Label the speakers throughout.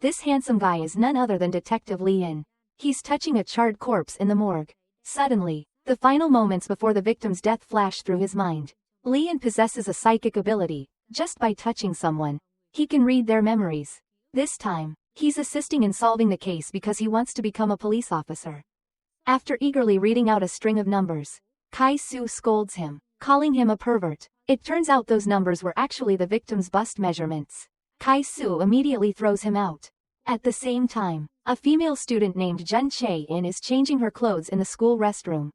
Speaker 1: This handsome guy is none other than Detective Lian. He's touching a charred corpse in the morgue. Suddenly, the final moments before the victim's death flash through his mind. Lian possesses a psychic ability. Just by touching someone, he can read their memories. This time, he's assisting in solving the case because he wants to become a police officer. After eagerly reading out a string of numbers, Kai-Su scolds him, calling him a pervert. It turns out those numbers were actually the victim's bust measurements. Kai-Su immediately throws him out. At the same time, a female student named Jun Chae-in is changing her clothes in the school restroom.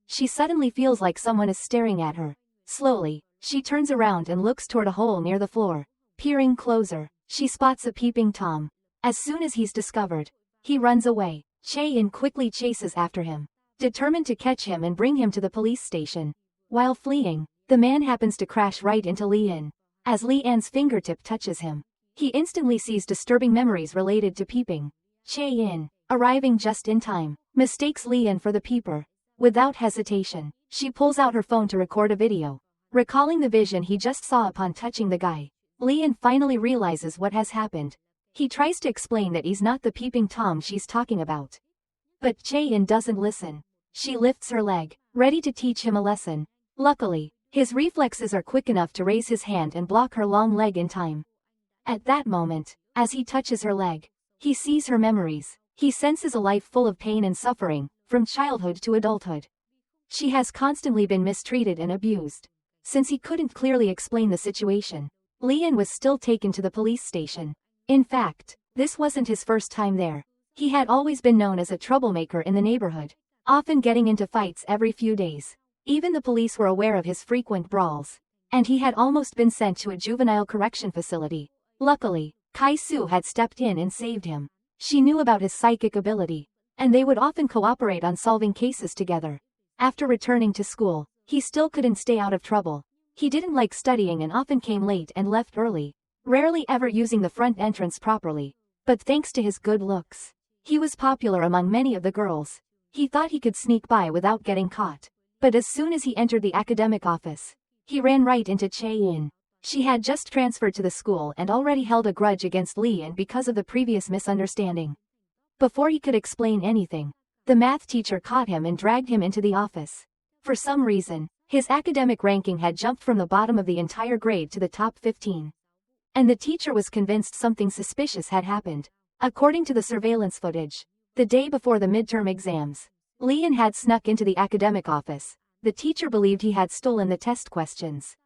Speaker 1: She suddenly feels like someone is staring at her. Slowly, she turns around and looks toward a hole near the floor. Peering closer, she spots a peeping Tom. As soon as he's discovered, he runs away. Chae-in quickly chases after him, determined to catch him and bring him to the police station. While fleeing, the man happens to crash right into Lian. As Lian's fingertip touches him, he instantly sees disturbing memories related to peeping. Chae-in, arriving just in time, mistakes Lian for the peeper. Without hesitation, she pulls out her phone to record a video. Recalling the vision he just saw upon touching the guy, Lian finally realizes what has happened. He tries to explain that he's not the peeping Tom she's talking about. But Chae-in doesn't listen. She lifts her leg, ready to teach him a lesson. Luckily, his reflexes are quick enough to raise his hand and block her long leg in time. At that moment, as he touches her leg, he sees her memories. He senses a life full of pain and suffering, from childhood to adulthood. She has constantly been mistreated and abused. Since he couldn't clearly explain the situation, Lian was still taken to the police station. In fact, this wasn't his first time there. He had always been known as a troublemaker in the neighborhood, often getting into fights every few days. Even the police were aware of his frequent brawls, and he had almost been sent to a juvenile correction facility. Luckily, Kai-Su had stepped in and saved him. She knew about his psychic ability, and they would often cooperate on solving cases together. After returning to school, he still couldn't stay out of trouble. He didn't like studying and often came late and left early, rarely ever using the front entrance properly. But thanks to his good looks, he was popular among many of the girls. He thought he could sneak by without getting caught. But as soon as he entered the academic office, he ran right into Chae-in. She had just transferred to the school and already held a grudge against Lian because of the previous misunderstanding. Before he could explain anything, the math teacher caught him and dragged him into the office. For some reason, his academic ranking had jumped from the bottom of the entire grade to the top 15. And the teacher was convinced something suspicious had happened. According to the surveillance footage, the day before the midterm exams, Lian had snuck into the academic office. The teacher believed he had stolen the test questions,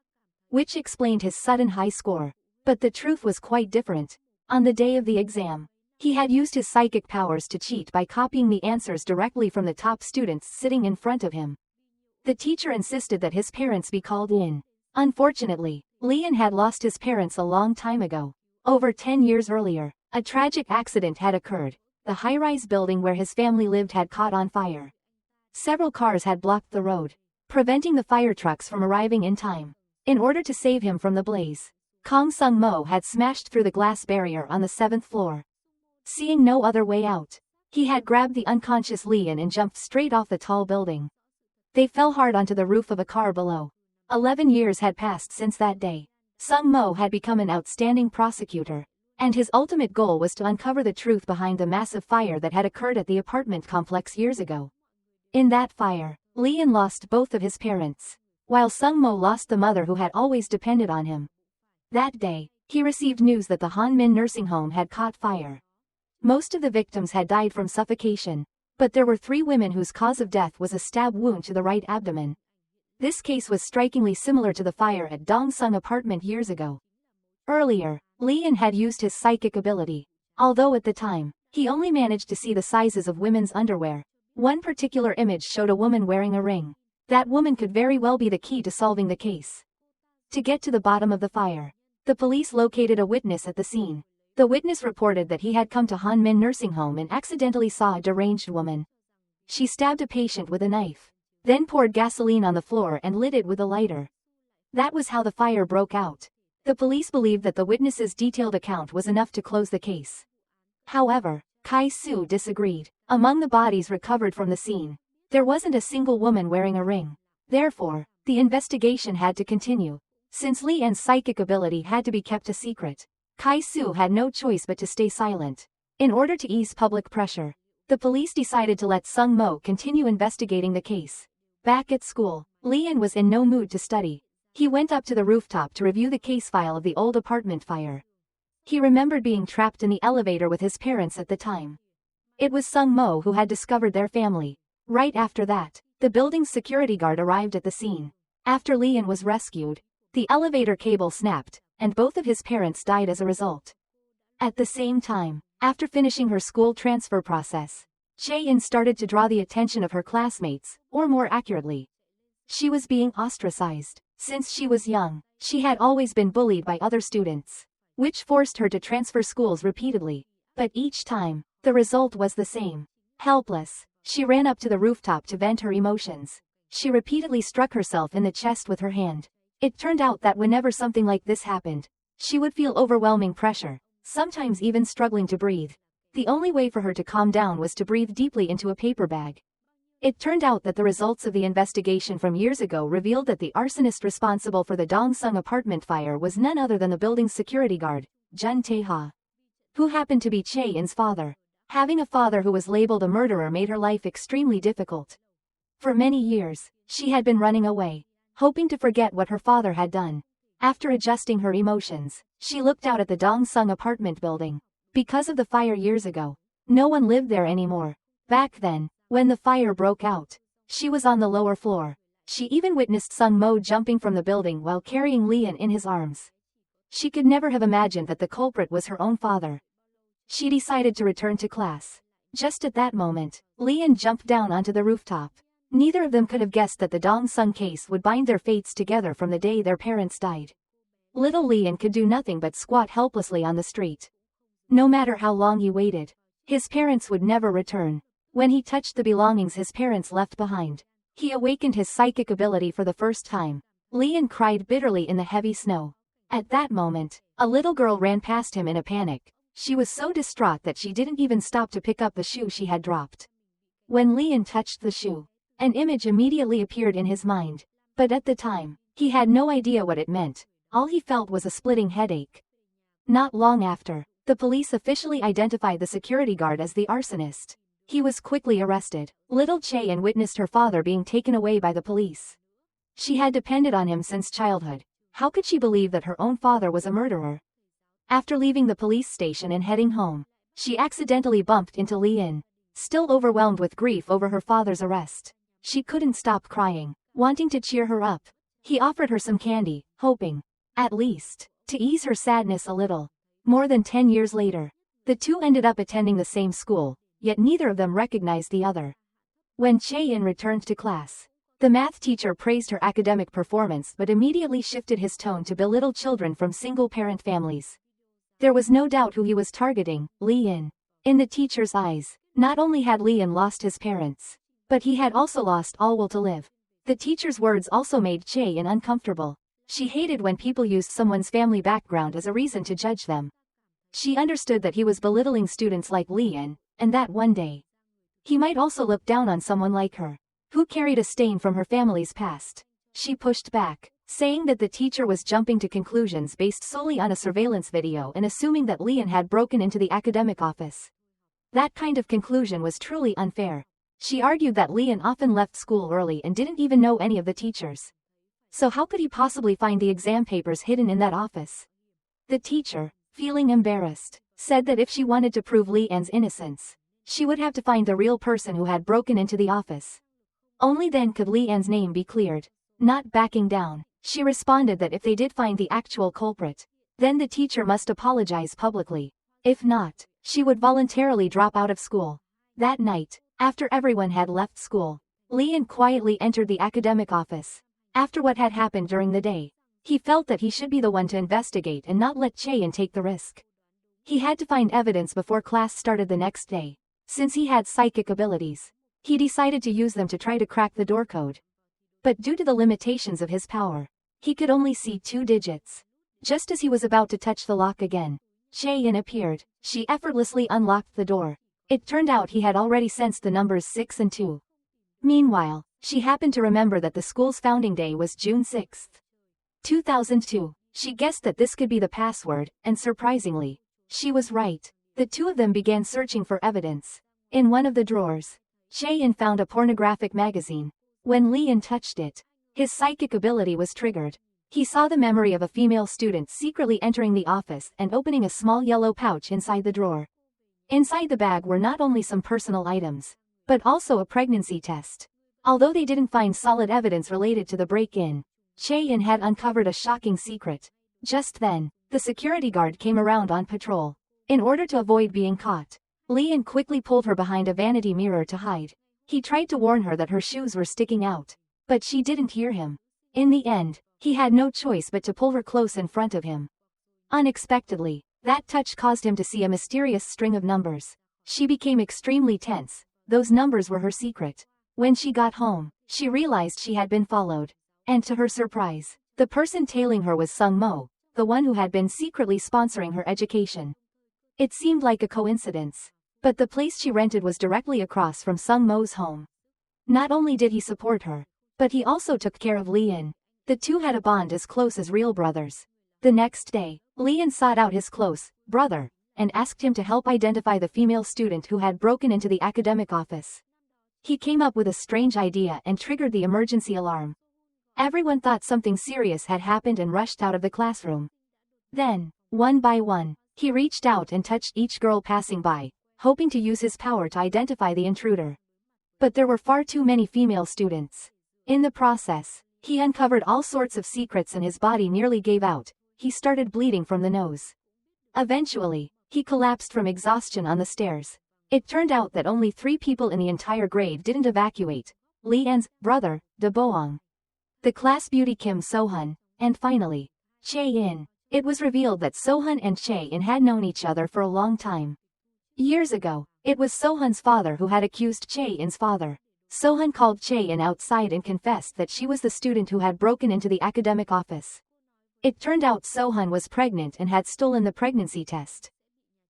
Speaker 1: which explained his sudden high score. But the truth was quite different. On the day of the exam, he had used his psychic powers to cheat by copying the answers directly from the top students sitting in front of him. The teacher insisted that his parents be called in. Unfortunately, Lian had lost his parents a long time ago. Over 10 years earlier, a tragic accident had occurred. The high-rise building where his family lived had caught on fire. Several cars had blocked the road, preventing the fire trucks from arriving in time. In order to save him from the blaze, Kong Sung-mo had smashed through the glass barrier on the 7th floor. Seeing no other way out, he had grabbed the unconscious Lian and jumped straight off the tall building. They fell hard onto the roof of a car below. 11 years had passed since that day. Sung-mo had become an outstanding prosecutor, and his ultimate goal was to uncover the truth behind the massive fire that had occurred at the apartment complex years ago. In that fire, Lian lost both of his parents, while Sung-mo lost the mother who had always depended on him. That day, he received news that the Hanmin nursing home had caught fire. Most of the victims had died from suffocation, but there were 3 women whose cause of death was a stab wound to the right abdomen. This case was strikingly similar to the fire at Dongsung apartment years ago. Earlier, Lian had used his psychic ability, although at the time, he only managed to see the sizes of women's underwear. One particular image showed a woman wearing a ring. That woman could very well be the key to solving the case. To get to the bottom of the fire, the police located a witness at the scene. The witness reported that he had come to Hanmin nursing home and accidentally saw a deranged woman. She stabbed a patient with a knife, then poured gasoline on the floor and lit it with a lighter. That was how the fire broke out. The police believed that the witness's detailed account was enough to close the case. However, Kai-Su disagreed. Among the bodies recovered from the scene, there wasn't a single woman wearing a ring. Therefore, the investigation had to continue. Since Lian's psychic ability had to be kept a secret, Kai-su had no choice but to stay silent. In order to ease public pressure, the police decided to let Sung-mo continue investigating the case. Back at school, Leon was in no mood to study. He went up to the rooftop to review the case file of the old apartment fire. He remembered being trapped in the elevator with his parents at the time. It was Sung-mo who had discovered their family. Right after that, the building's security guard arrived at the scene. After Leon was rescued, the elevator cable snapped, and both of his parents died as a result. At the same time, after finishing her school transfer process, Chae-in started to draw the attention of her classmates, or more accurately, she was being ostracized. Since she was young, she had always been bullied by other students, which forced her to transfer schools repeatedly. But each time, the result was the same. Helpless, she ran up to the rooftop to vent her emotions. She repeatedly struck herself in the chest with her hand. It turned out that whenever something like this happened, she would feel overwhelming pressure, sometimes even struggling to breathe. The only way for her to calm down was to breathe deeply into a paper bag. It turned out that the results of the investigation from years ago revealed that the arsonist responsible for the Dongsung apartment fire was none other than the building's security guard, Jun Tae-ha, who happened to be Chae-in's father. Having a father who was labeled a murderer made her life extremely difficult. For many years, she had been running away, hoping to forget what her father had done. After adjusting her emotions, she looked out at the Dongsung apartment building. Because of the fire years ago, no one lived there anymore. Back then, when the fire broke out, she was on the lower floor. She even witnessed Sung-mo jumping from the building while carrying Leon in his arms. She could never have imagined that the culprit was her own father. She decided to return to class. Just at that moment, Leon jumped down onto the rooftop. Neither of them could have guessed that the Dongsung case would bind their fates together from the day their parents died. Little Leon could do nothing but squat helplessly on the street. No matter how long he waited, his parents would never return. When he touched the belongings his parents left behind, he awakened his psychic ability for the first time. Leon cried bitterly in the heavy snow. At that moment, a little girl ran past him in a panic. She was so distraught that she didn't even stop to pick up the shoe she had dropped. When Leon touched the shoe, an image immediately appeared in his mind. But at the time, he had no idea what it meant. All he felt was a splitting headache. Not long after, the police officially identified the security guard as the arsonist. He was quickly arrested. Little Chae-in witnessed her father being taken away by the police. She had depended on him since childhood. How could she believe that her own father was a murderer? After leaving the police station and heading home, she accidentally bumped into Leon. Still overwhelmed with grief over her father's arrest, she couldn't stop crying, wanting to cheer her up. He offered her some candy, hoping, at least, to ease her sadness a little. More than 10 years later, the two ended up attending the same school, yet neither of them recognized the other. When Chae-in returned to class, the math teacher praised her academic performance but immediately shifted his tone to belittle children from single-parent families. There was no doubt who he was targeting, Leon. In the teacher's eyes, not only had Leon lost his parents, but he had also lost all will to live. The teacher's words also made Chae-in uncomfortable. She hated when people used someone's family background as a reason to judge them. She understood that he was belittling students like Leon, and that one day, he might also look down on someone like her, who carried a stain from her family's past. She pushed back, saying that the teacher was jumping to conclusions based solely on a surveillance video and assuming that Leon had broken into the academic office. That kind of conclusion was truly unfair. She argued that Leon often left school early and didn't even know any of the teachers. So how could he possibly find the exam papers hidden in that office? The teacher, feeling embarrassed, said that if she wanted to prove Leon's innocence, she would have to find the real person who had broken into the office. Only then could Leon's name be cleared. Not backing down, she responded that if they did find the actual culprit, then the teacher must apologize publicly. If not, she would voluntarily drop out of school. That night, after everyone had left school, Leon quietly entered the academic office. After what had happened during the day, he felt that he should be the one to investigate and not let Chae-in take the risk. He had to find evidence before class started the next day. Since he had psychic abilities, he decided to use them to try to crack the door code. But due to the limitations of his power, he could only see 2 digits. Just as he was about to touch the lock again, Chae-in appeared. She effortlessly unlocked the door. It turned out he had already sensed the numbers 6 and 2. Meanwhile, she happened to remember that the school's founding day was June 6, 2002. She guessed that this could be the password, and surprisingly, she was right. The two of them began searching for evidence. In one of the drawers, Cheyenne found a pornographic magazine. When Leon touched it, his psychic ability was triggered. He saw the memory of a female student secretly entering the office and opening a small yellow pouch inside the drawer. Inside the bag were not only some personal items, but also a pregnancy test. Although they didn't find solid evidence related to the break-in, Cheyenne had uncovered a shocking secret. Just then, the security guard came around on patrol. In order to avoid being caught, Leon quickly pulled her behind a vanity mirror to hide. He tried to warn her that her shoes were sticking out, but she didn't hear him. In the end, he had no choice but to pull her close in front of him. Unexpectedly, that touch caused him to see a mysterious string of numbers. She became extremely tense. Those numbers were her secret. When she got home, she realized she had been followed. And to her surprise, the person tailing her was Sung Mo, the one who had been secretly sponsoring her education. It seemed like a coincidence, but the place she rented was directly across from Sung Mo's home. Not only did he support her, but he also took care of Leon. The two had a bond as close as real brothers. The next day, Leon sought out his close brother and asked him to help identify the female student who had broken into the academic office. He came up with a strange idea and triggered the emergency alarm. Everyone thought something serious had happened and rushed out of the classroom. Then, one by one, he reached out and touched each girl passing by, hoping to use his power to identify the intruder. But there were far too many female students. In the process, he uncovered all sorts of secrets and his body nearly gave out. He started bleeding from the nose. Eventually, he collapsed from exhaustion on the stairs. It turned out that only 3 people in the entire grade didn't evacuate: Leon's brother, De Boang, the class beauty Kim Sohun, and finally, Cheyenne. It was revealed that Sohun and Cheyenne had known each other for a long time. Years ago, it was Sohun's father who had accused Cheyenne's father. Sohun called Cheyenne outside and confessed that she was the student who had broken into the academic office. It turned out Sohun was pregnant and had stolen the pregnancy test.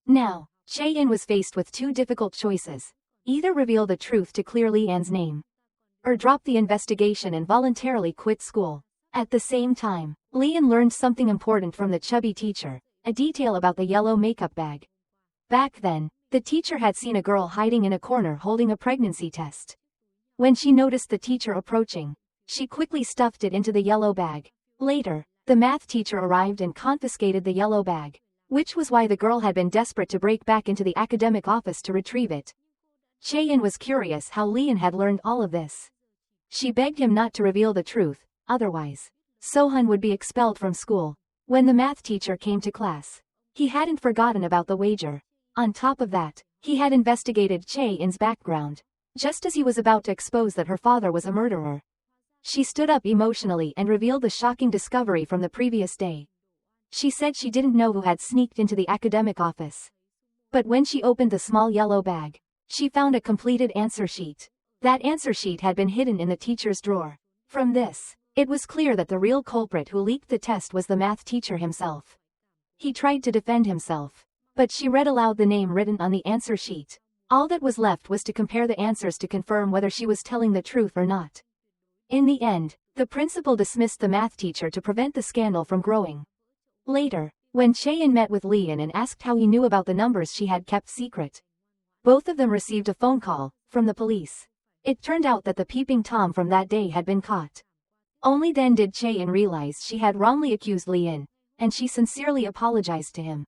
Speaker 1: Now, Cheyenne was faced with 2 difficult choices: either reveal the truth to clear Leon's name, or drop the investigation and voluntarily quit school. At the same time, Leon learned something important from the chubby teacher, a detail about the yellow makeup bag. Back then, the teacher had seen a girl hiding in a corner holding a pregnancy test. When she noticed the teacher approaching, she quickly stuffed it into the yellow bag. Later, the math teacher arrived and confiscated the yellow bag, which was why the girl had been desperate to break back into the academic office to retrieve it. Cheyenne was curious how Leon had learned all of this. She begged him not to reveal the truth, otherwise, Sohun would be expelled from school. When the math teacher came to class, he hadn't forgotten about the wager. On top of that, he had investigated Cheyenne's background. Just as he was about to expose that her father was a murderer, she stood up emotionally and revealed the shocking discovery from the previous day. She said she didn't know who had sneaked into the academic office. But when she opened the small yellow bag, she found a completed answer sheet. That answer sheet had been hidden in the teacher's drawer. From this, it was clear that the real culprit who leaked the test was the math teacher himself. He tried to defend himself, but she read aloud the name written on the answer sheet. All that was left was to compare the answers to confirm whether she was telling the truth or not. In the end, the principal dismissed the math teacher to prevent the scandal from growing. Later, when Cheyenne met with Leon and asked how he knew about the numbers she had kept secret, both of them received a phone call from the police. It turned out that the peeping Tom from that day had been caught. Only then did Cheyenne realize she had wrongly accused Leon, and she sincerely apologized to him.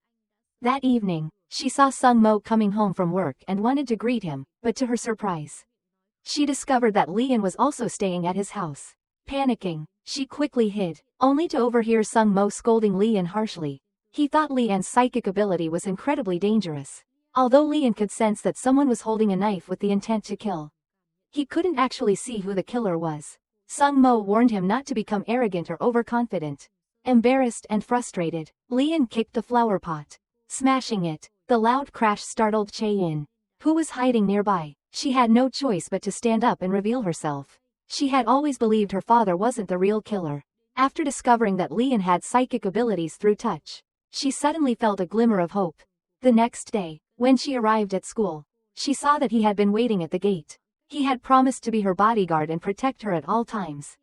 Speaker 1: That evening, she saw Sung Mo coming home from work and wanted to greet him, but to her surprise, she discovered that Leon was also staying at his house. Panicking, she quickly hid, only to overhear Sung Mo scolding Leon harshly. He thought Leon's psychic ability was incredibly dangerous. Although Leon could sense that someone was holding a knife with the intent to kill, he couldn't actually see who the killer was. Sung Mo warned him not to become arrogant or overconfident. Embarrassed and frustrated, Leon kicked the flower pot, smashing it. The loud crash startled Cheyenne, who was hiding nearby. She had no choice but to stand up and reveal herself. She had always believed her father wasn't the real killer. After discovering that Leon had psychic abilities through touch, she suddenly felt a glimmer of hope. The next day, when she arrived at school, she saw that he had been waiting at the gate. He had promised to be her bodyguard and protect her at all times.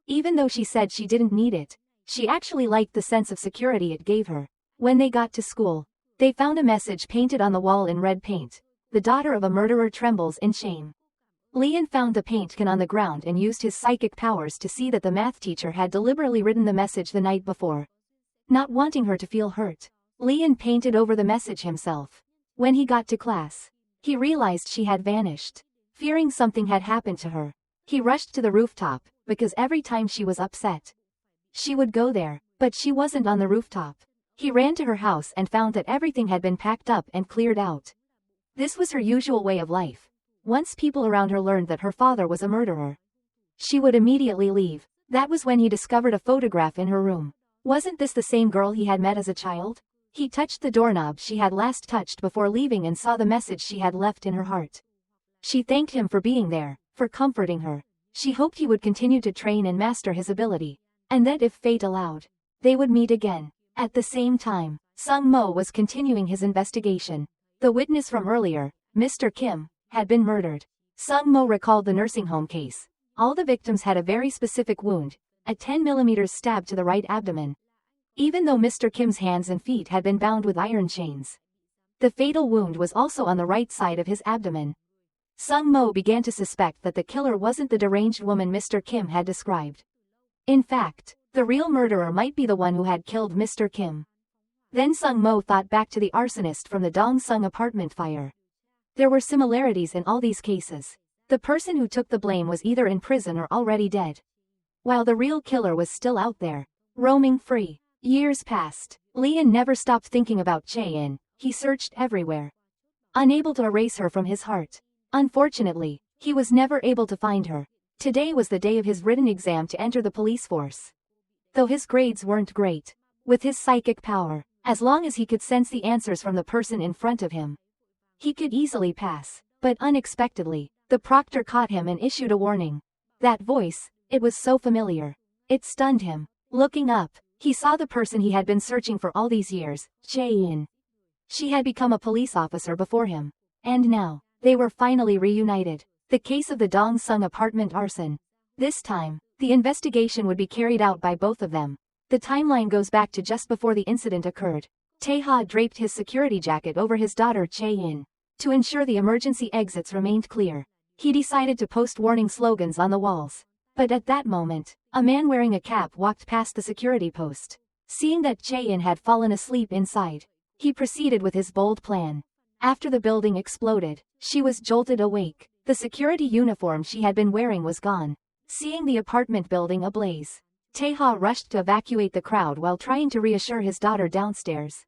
Speaker 1: Even though she said she didn't need it, She actually liked the sense of security it gave her. When they got to school, they found a message painted on the wall in red paint. The daughter of a murderer trembles in shame. Leon found the paint can on the ground and used his psychic powers to see that the math teacher had deliberately written the message the night before. Not wanting her to feel hurt, Leon painted over the message himself. When he got to class, he realized she had vanished. Fearing something had happened to her, he rushed to the rooftop, because every time she was upset, she would go there, but she wasn't on the rooftop. He ran to her house and found that everything had been packed up and cleared out. This was her usual way of life. Once people around her learned that her father was a murderer, she would immediately leave. That was when he discovered a photograph in her room. Wasn't this the same girl he had met as a child? He touched the doorknob she had last touched before leaving and saw the message she had left in her heart. She thanked him for being there, for comforting her. She hoped he would continue to train and master his ability, and that if fate allowed, they would meet again. At the same time, Sung Mo was continuing his investigation. The witness from earlier, Mr. Kim, had been murdered. Sung Mo recalled the nursing home case. All the victims had a very specific wound, a 10mm stab to the right abdomen. Even though Mr. Kim's hands and feet had been bound with iron chains, the fatal wound was also on the right side of his abdomen. Sung Mo began to suspect that the killer wasn't the deranged woman Mr. Kim had described. In fact, the real murderer might be the one who had killed Mr. Kim. Then Sung Mo thought back to the arsonist from the Dong Sung apartment fire. There were similarities in all these cases. The person who took the blame was either in prison or already dead, while the real killer was still out there, roaming free. Years passed. Leon never stopped thinking about Chae-in. He searched everywhere, unable to erase her from his heart. Unfortunately, he was never able to find her. Today was the day of his written exam to enter the police force. Though his grades weren't great, with his psychic power, as long as he could sense the answers from the person in front of him, he could easily pass. But unexpectedly, the proctor caught him and issued a warning. That voice, it was so familiar. It stunned him. Looking up, he saw the person he had been searching for all these years, Chae-in. She had become a police officer before him. And now, they were finally reunited. The case of the Dong Sung apartment arson. This time, the investigation would be carried out by both of them. The timeline goes back to just before the incident occurred. Tae-ha draped his security jacket over his daughter Chae-in. To ensure the emergency exits remained clear, he decided to post warning slogans on the walls. But at that moment, a man wearing a cap walked past the security post. Seeing that Chae-in had fallen asleep inside, he proceeded with his bold plan. After the building exploded, she was jolted awake. The security uniform she had been wearing was gone. Seeing the apartment building ablaze, Tae-ha rushed to evacuate the crowd while trying to reassure his daughter downstairs,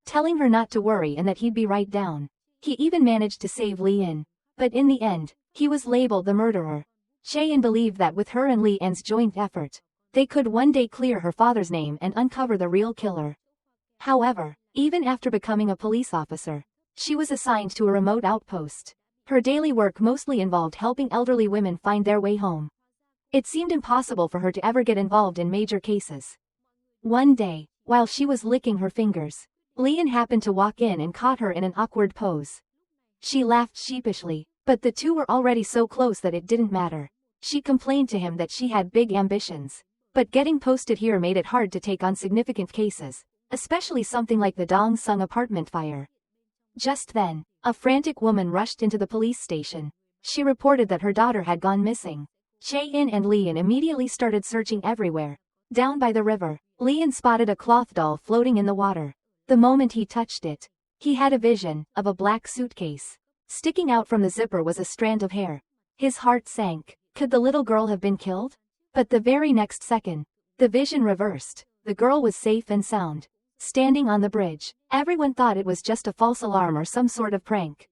Speaker 1: telling her not to worry and that he'd be right down. He even managed to save Leon. But in the end, he was labeled the murderer. Chae-in believed that with her and Leon's joint effort, they could one day clear her father's name and uncover the real killer. However, even after becoming a police officer, she was assigned to a remote outpost. Her daily work mostly involved helping elderly women find their way home. It seemed impossible for her to ever get involved in major cases. One day, while she was licking her fingers, Leon happened to walk in and caught her in an awkward pose. She laughed sheepishly, but the two were already so close that it didn't matter. She complained to him that she had big ambitions, but getting posted here made it hard to take on significant cases, especially something like the Dong Sung apartment fire. Just then, a frantic woman rushed into the police station. She reported that her daughter had gone missing. Chae-in and Leon immediately started searching everywhere. Down by the river, Leon spotted a cloth doll floating in the water. The moment he touched it, he had a vision of a black suitcase. Sticking out from the zipper was a strand of hair. His heart sank. Could the little girl have been killed? But the very next second, the vision reversed. The girl was safe and sound, standing on the bridge. Everyone thought it was just a false alarm or some sort of prank.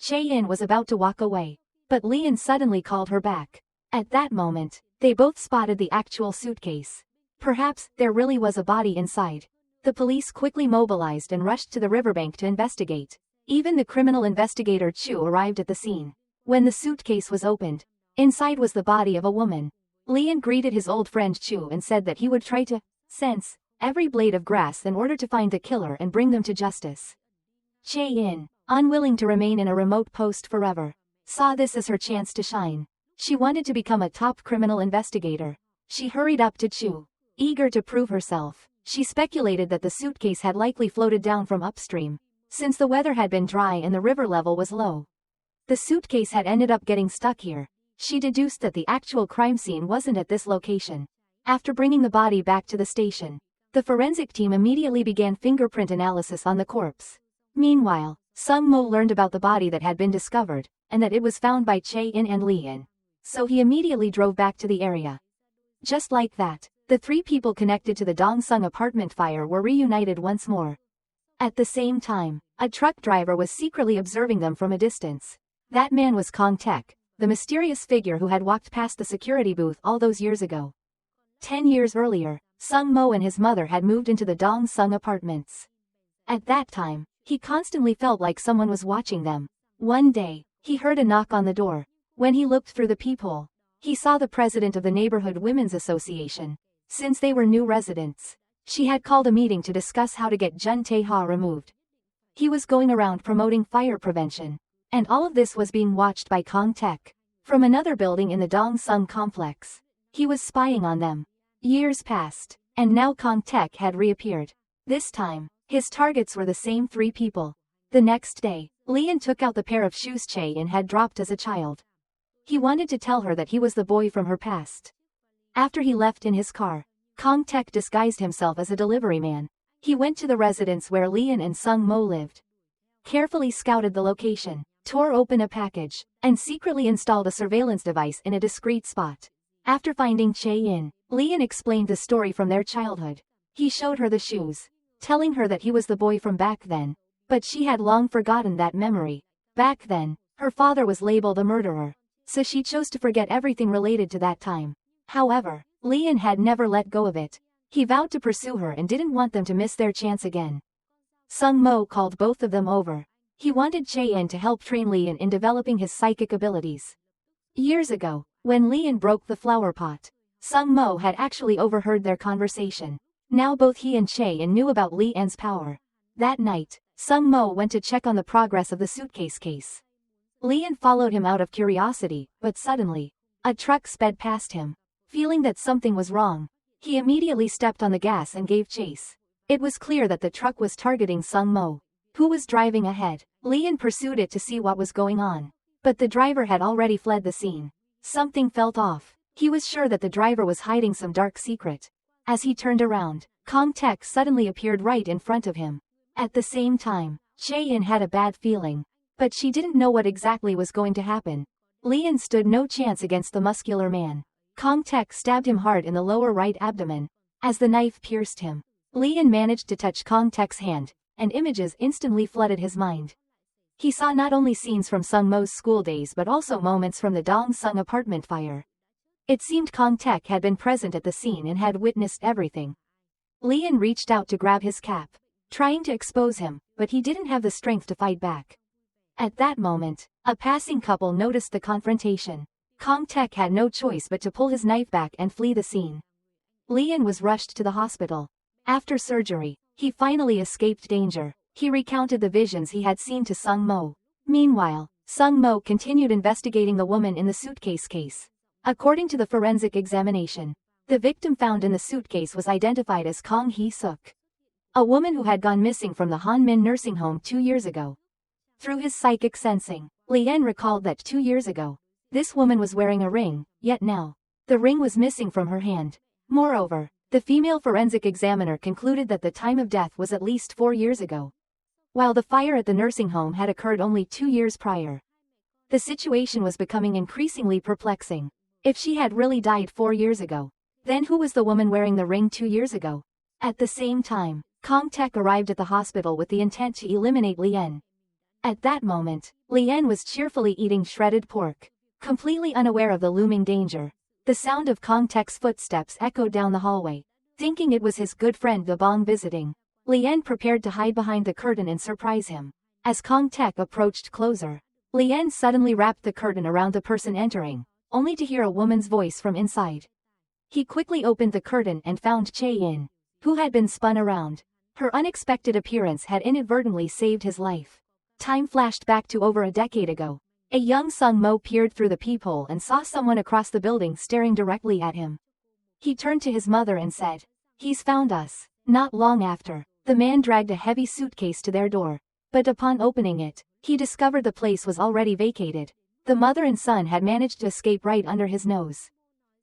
Speaker 1: Chae-in was about to walk away, but Leon suddenly called her back. At that moment, they both spotted the actual suitcase. Perhaps there really was a body inside. The police quickly mobilized and rushed to the riverbank to investigate. Even the criminal investigator Chu arrived at the scene. When the suitcase was opened, inside was the body of a woman. Leon greeted his old friend Chu and said that he would try to sense every blade of grass in order to find the killer and bring them to justice. Chae-in, unwilling to remain in a remote post forever, saw this as her chance to shine. She wanted to become a top criminal investigator. She hurried up to Chu. Eager to prove herself, she speculated that the suitcase had likely floated down from upstream, since the weather had been dry and the river level was low. The suitcase had ended up getting stuck here. She deduced that the actual crime scene wasn't at this location. After bringing the body back to the station, the forensic team immediately began fingerprint analysis on the corpse. Meanwhile, Sung Mo learned about the body that had been discovered, and that it was found by Chae-in and Lee-in. So he immediately drove back to the area. Just like that, the three people connected to the Dong-sung apartment fire were reunited once more. At the same time, a truck driver was secretly observing them from a distance. That man was Kong Taek, the mysterious figure who had walked past the security booth all those years ago. 10 years earlier, Sung Mo and his mother had moved into the Dong-sung apartments. At that time, he constantly felt like someone was watching them. One day, he heard a knock on the door. When he looked through the peephole, he saw the president of the neighborhood women's association. Since they were new residents, she had called a meeting to discuss how to get Jun Tae-ha removed. He was going around promoting fire prevention. And all of this was being watched by Kong Taek from another building in the Dong-sung complex. He was spying on them. Years passed, and now Kong Taek had reappeared. This time, his targets were the same three people. The next day, Lee-in took out the pair of shoes Chae-in had dropped as a child. He wanted to tell her that he was the boy from her past. After he left in his car, Kong Taek disguised himself as a delivery man. He went to the residence where Lee-in and Sung Mo lived. Carefully scouted the location, tore open a package, and secretly installed a surveillance device in a discreet spot. After finding Chae-in, Lee-in explained the story from their childhood. He showed her the shoes, telling her that he was the boy from back then. But she had long forgotten that memory. Back then, her father was labeled a murderer, so she chose to forget everything related to that time. However, Lee-in had never let go of it. He vowed to pursue her and didn't want them to miss their chance again. Sung Mo called both of them over. He wanted Chae-in to help train Lee-in in developing his psychic abilities. Years ago, when Lee-in broke the flower pot, Sung Mo had actually overheard their conversation. Now both he and Chae-in knew about Lee-in's power. That night, Sung Mo went to check on the progress of the suitcase case. Lee-in followed him out of curiosity, but suddenly, a truck sped past him. Feeling that something was wrong, he immediately stepped on the gas and gave chase. It was clear that the truck was targeting Sung Mo, who was driving ahead. Lee-in pursued it to see what was going on. But the driver had already fled the scene. Something felt off. He was sure that the driver was hiding some dark secret. As he turned around, Kong Taek suddenly appeared right in front of him. At the same time, Chae-in had a bad feeling. But she didn't know what exactly was going to happen. Lee-in stood no chance against the muscular man. Kong Taek stabbed him hard in the lower right abdomen. As the knife pierced him, Lee-in managed to touch Kong Taek's hand, and images instantly flooded his mind. He saw not only scenes from Sung Mo's school days but also moments from the Dong-sung apartment fire. It seemed Kong Taek had been present at the scene and had witnessed everything. Lee-in reached out to grab his cap, trying to expose him, but he didn't have the strength to fight back. At that moment, a passing couple noticed the confrontation. Kong Taek had no choice but to pull his knife back and flee the scene. Lee-in was rushed to the hospital. After surgery, he finally escaped danger. He recounted the visions he had seen to Sung Mo. Meanwhile, Sung Mo continued investigating the woman in the suitcase case. According to the forensic examination, the victim found in the suitcase was identified as Kong Hee-suk, a woman who had gone missing from the Hanmin nursing home 2 years ago. Through his psychic sensing, Lee-in recalled that 2 years ago, this woman was wearing a ring, yet now, the ring was missing from her hand. Moreover, the female forensic examiner concluded that the time of death was at least 4 years ago, while the fire at the nursing home had occurred only 2 years prior. The situation was becoming increasingly perplexing. If she had really died 4 years ago, then who was the woman wearing the ring 2 years ago? At the same time, Kong Taek arrived at the hospital with the intent to eliminate Lee-in. At that moment, Lee-in was cheerfully eating shredded pork, completely unaware of the looming danger. The sound of Kong Taek's footsteps echoed down the hallway. Thinking it was his good friend the Bong visiting, Lee-in prepared to hide behind the curtain and surprise him. As Kong Taek approached closer, Lee-in suddenly wrapped the curtain around the person entering, only to hear a woman's voice from inside. He quickly opened the curtain and found Chae-in, who had been spun around. Her unexpected appearance had inadvertently saved his life. Time flashed back to over a decade ago. A young Sung Mo peered through the peephole and saw someone across the building staring directly at him. He turned to his mother and said, "He's found us." Not long after, the man dragged a heavy suitcase to their door. But upon opening it, he discovered the place was already vacated. The mother and son had managed to escape right under his nose.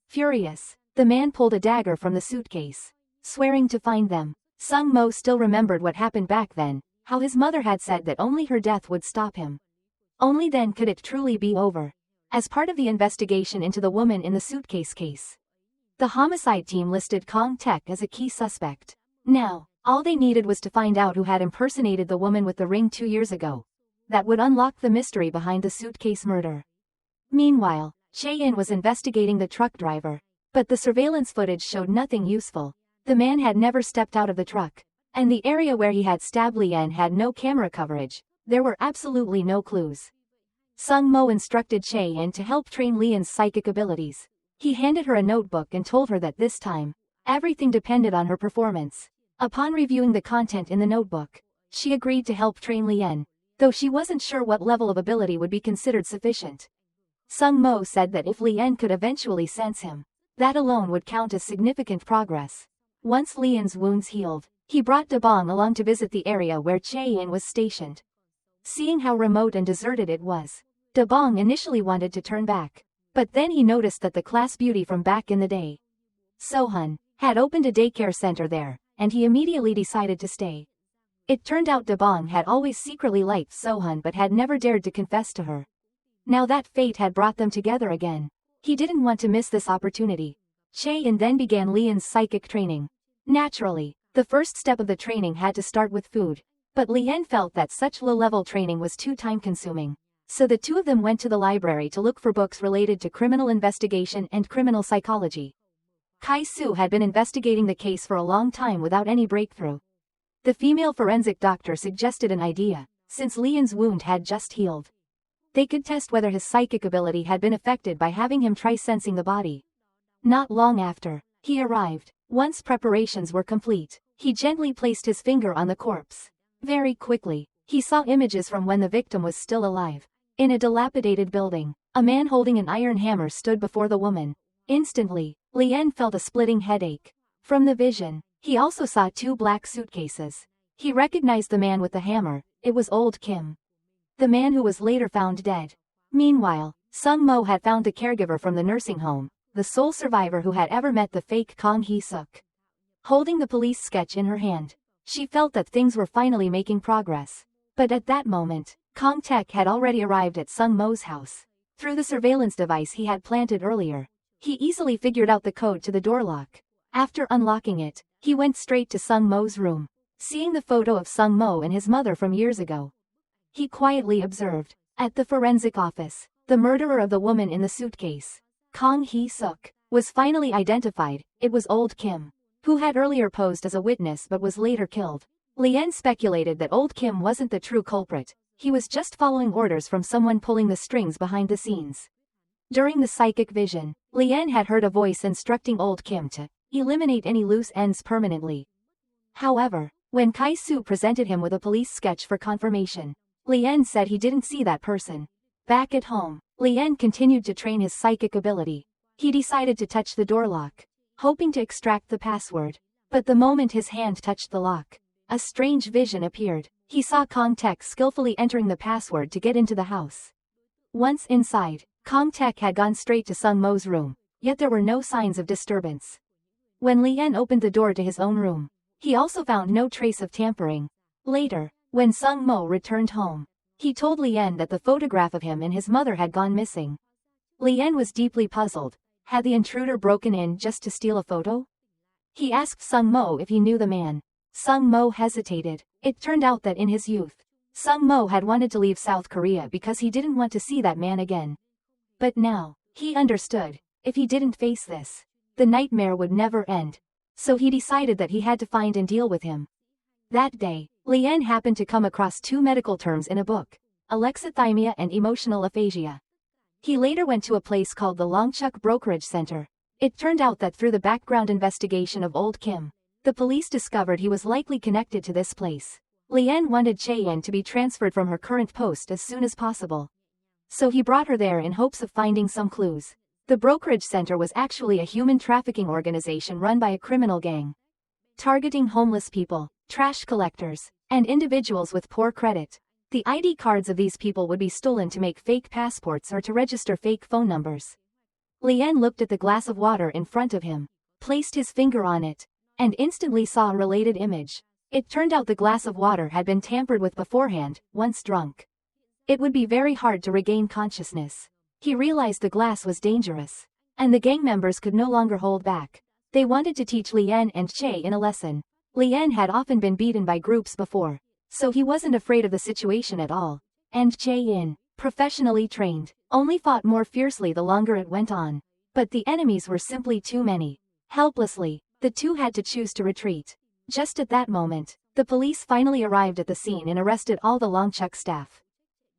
Speaker 1: Furious, the man pulled a dagger from the suitcase, swearing to find them. Sung Mo still remembered what happened back then, how his mother had said that only her death would stop him. Only then could it truly be over. As part of the investigation into the woman in the suitcase case, the homicide team listed Kong Tek as a key suspect. Now, all they needed was to find out who had impersonated the woman with the ring 2 years ago. That would unlock the mystery behind the suitcase murder. Meanwhile, Cheyenne was investigating the truck driver, but the surveillance footage showed nothing useful. The man had never stepped out of the truck, and the area where he had stabbed Lian had no camera coverage. There were absolutely no clues. Sung Mo instructed Cheyenne to help train Lian's psychic abilities. He handed her a notebook and told her that this time, everything depended on her performance. Upon reviewing the content in the notebook, she agreed to help train Lian, though she wasn't sure what level of ability would be considered sufficient. Sung Mo said that if Lian could eventually sense him, that alone would count as significant progress. Once Lian's wounds healed, he brought Dabong along to visit the area where Cheyenne was stationed. Seeing how remote and deserted it was, Dabong initially wanted to turn back. But then he noticed that the class beauty from back in the day, Sohun, had opened a daycare center there, and he immediately decided to stay. It turned out Dabong had always secretly liked Sohun but had never dared to confess to her. Now that fate had brought them together again, he didn't want to miss this opportunity. Cheyenne then began Lian's psychic training. Naturally, the first step of the training had to start with food, but Lian felt that such low-level training was too time-consuming. So the two of them went to the library to look for books related to criminal investigation and criminal psychology. Kai Su had been investigating the case for a long time without any breakthrough. The female forensic doctor suggested an idea, since Lian's wound had just healed. They could test whether his psychic ability had been affected by having him try sensing the body. Not long after, he arrived. Once preparations were complete, he gently placed his finger on the corpse. Very quickly, he saw images from when the victim was still alive. In a dilapidated building, a man holding an iron hammer stood before the woman. Instantly, Lian felt a splitting headache. From the vision, he also saw 2 black suitcases. He recognized the man with the hammer. It was old Kim, the man who was later found dead. Meanwhile, Sung Mo had found the caregiver from the nursing home, the sole survivor who had ever met the fake Kong Hee-suk. Holding the police sketch in her hand, she felt that things were finally making progress. But at that moment, Kong Tek had already arrived at Sung Mo's house. Through the surveillance device he had planted earlier, he easily figured out the code to the door lock. After unlocking it, he went straight to Sung Mo's room. Seeing the photo of Sung Mo and his mother from years ago, he quietly observed, at the forensic office, the murderer of the woman in the suitcase, Kong Hee-suk, was finally identified. It was old Kim, who had earlier posed as a witness but was later killed. Lian speculated that old Kim wasn't the true culprit. He was just following orders from someone pulling the strings behind the scenes. During the psychic vision, Lian had heard a voice instructing old Kim to eliminate any loose ends permanently. However, when Kai Su presented him with a police sketch for confirmation, Lian said he didn't see that person. Back at home, Lian continued to train his psychic ability. He decided to touch the door lock, hoping to extract the password. But the moment his hand touched the lock, a strange vision appeared. He saw Kong Tek skillfully entering the password to get into the house. Once inside, Kong Tek had gone straight to Sung Mo's room, yet there were no signs of disturbance. When Lian opened the door to his own room, he also found no trace of tampering. Later, when Sung Mo returned home, he told Lian that the photograph of him and his mother had gone missing. Lian was deeply puzzled. Had the intruder broken in just to steal a photo? He asked Sung Mo if he knew the man. Sung Mo hesitated. It turned out that in his youth, Sung Mo had wanted to leave South Korea because he didn't want to see that man again. But now, he understood. If he didn't face this, the nightmare would never end. So he decided that he had to find and deal with him. That day, Lian happened to come across 2 medical terms in a book, alexithymia and emotional aphasia. He later went to a place called the Longchuk Brokerage Center. It turned out that through the background investigation of old Kim, the police discovered he was likely connected to this place. Lian wanted Cheyenne to be transferred from her current post as soon as possible. So he brought her there in hopes of finding some clues. The brokerage center was actually a human trafficking organization run by a criminal gang, targeting homeless people, trash collectors, and individuals with poor credit. The ID cards of these people would be stolen to make fake passports or to register fake phone numbers. Lien looked at the glass of water in front of him, placed his finger on it, and instantly saw a related image. It turned out the glass of water had been tampered with beforehand. Once drunk, it would be very hard to regain consciousness. He realized the glass was dangerous, and the gang members could no longer hold back. They wanted to teach Lien and Che in a lesson. Lien had often been beaten by groups before, so he wasn't afraid of the situation at all. And Che, professionally trained, only fought more fiercely the longer it went on. But the enemies were simply too many. Helplessly, the two had to choose to retreat. Just at that moment, the police finally arrived at the scene and arrested all the Longchuk staff.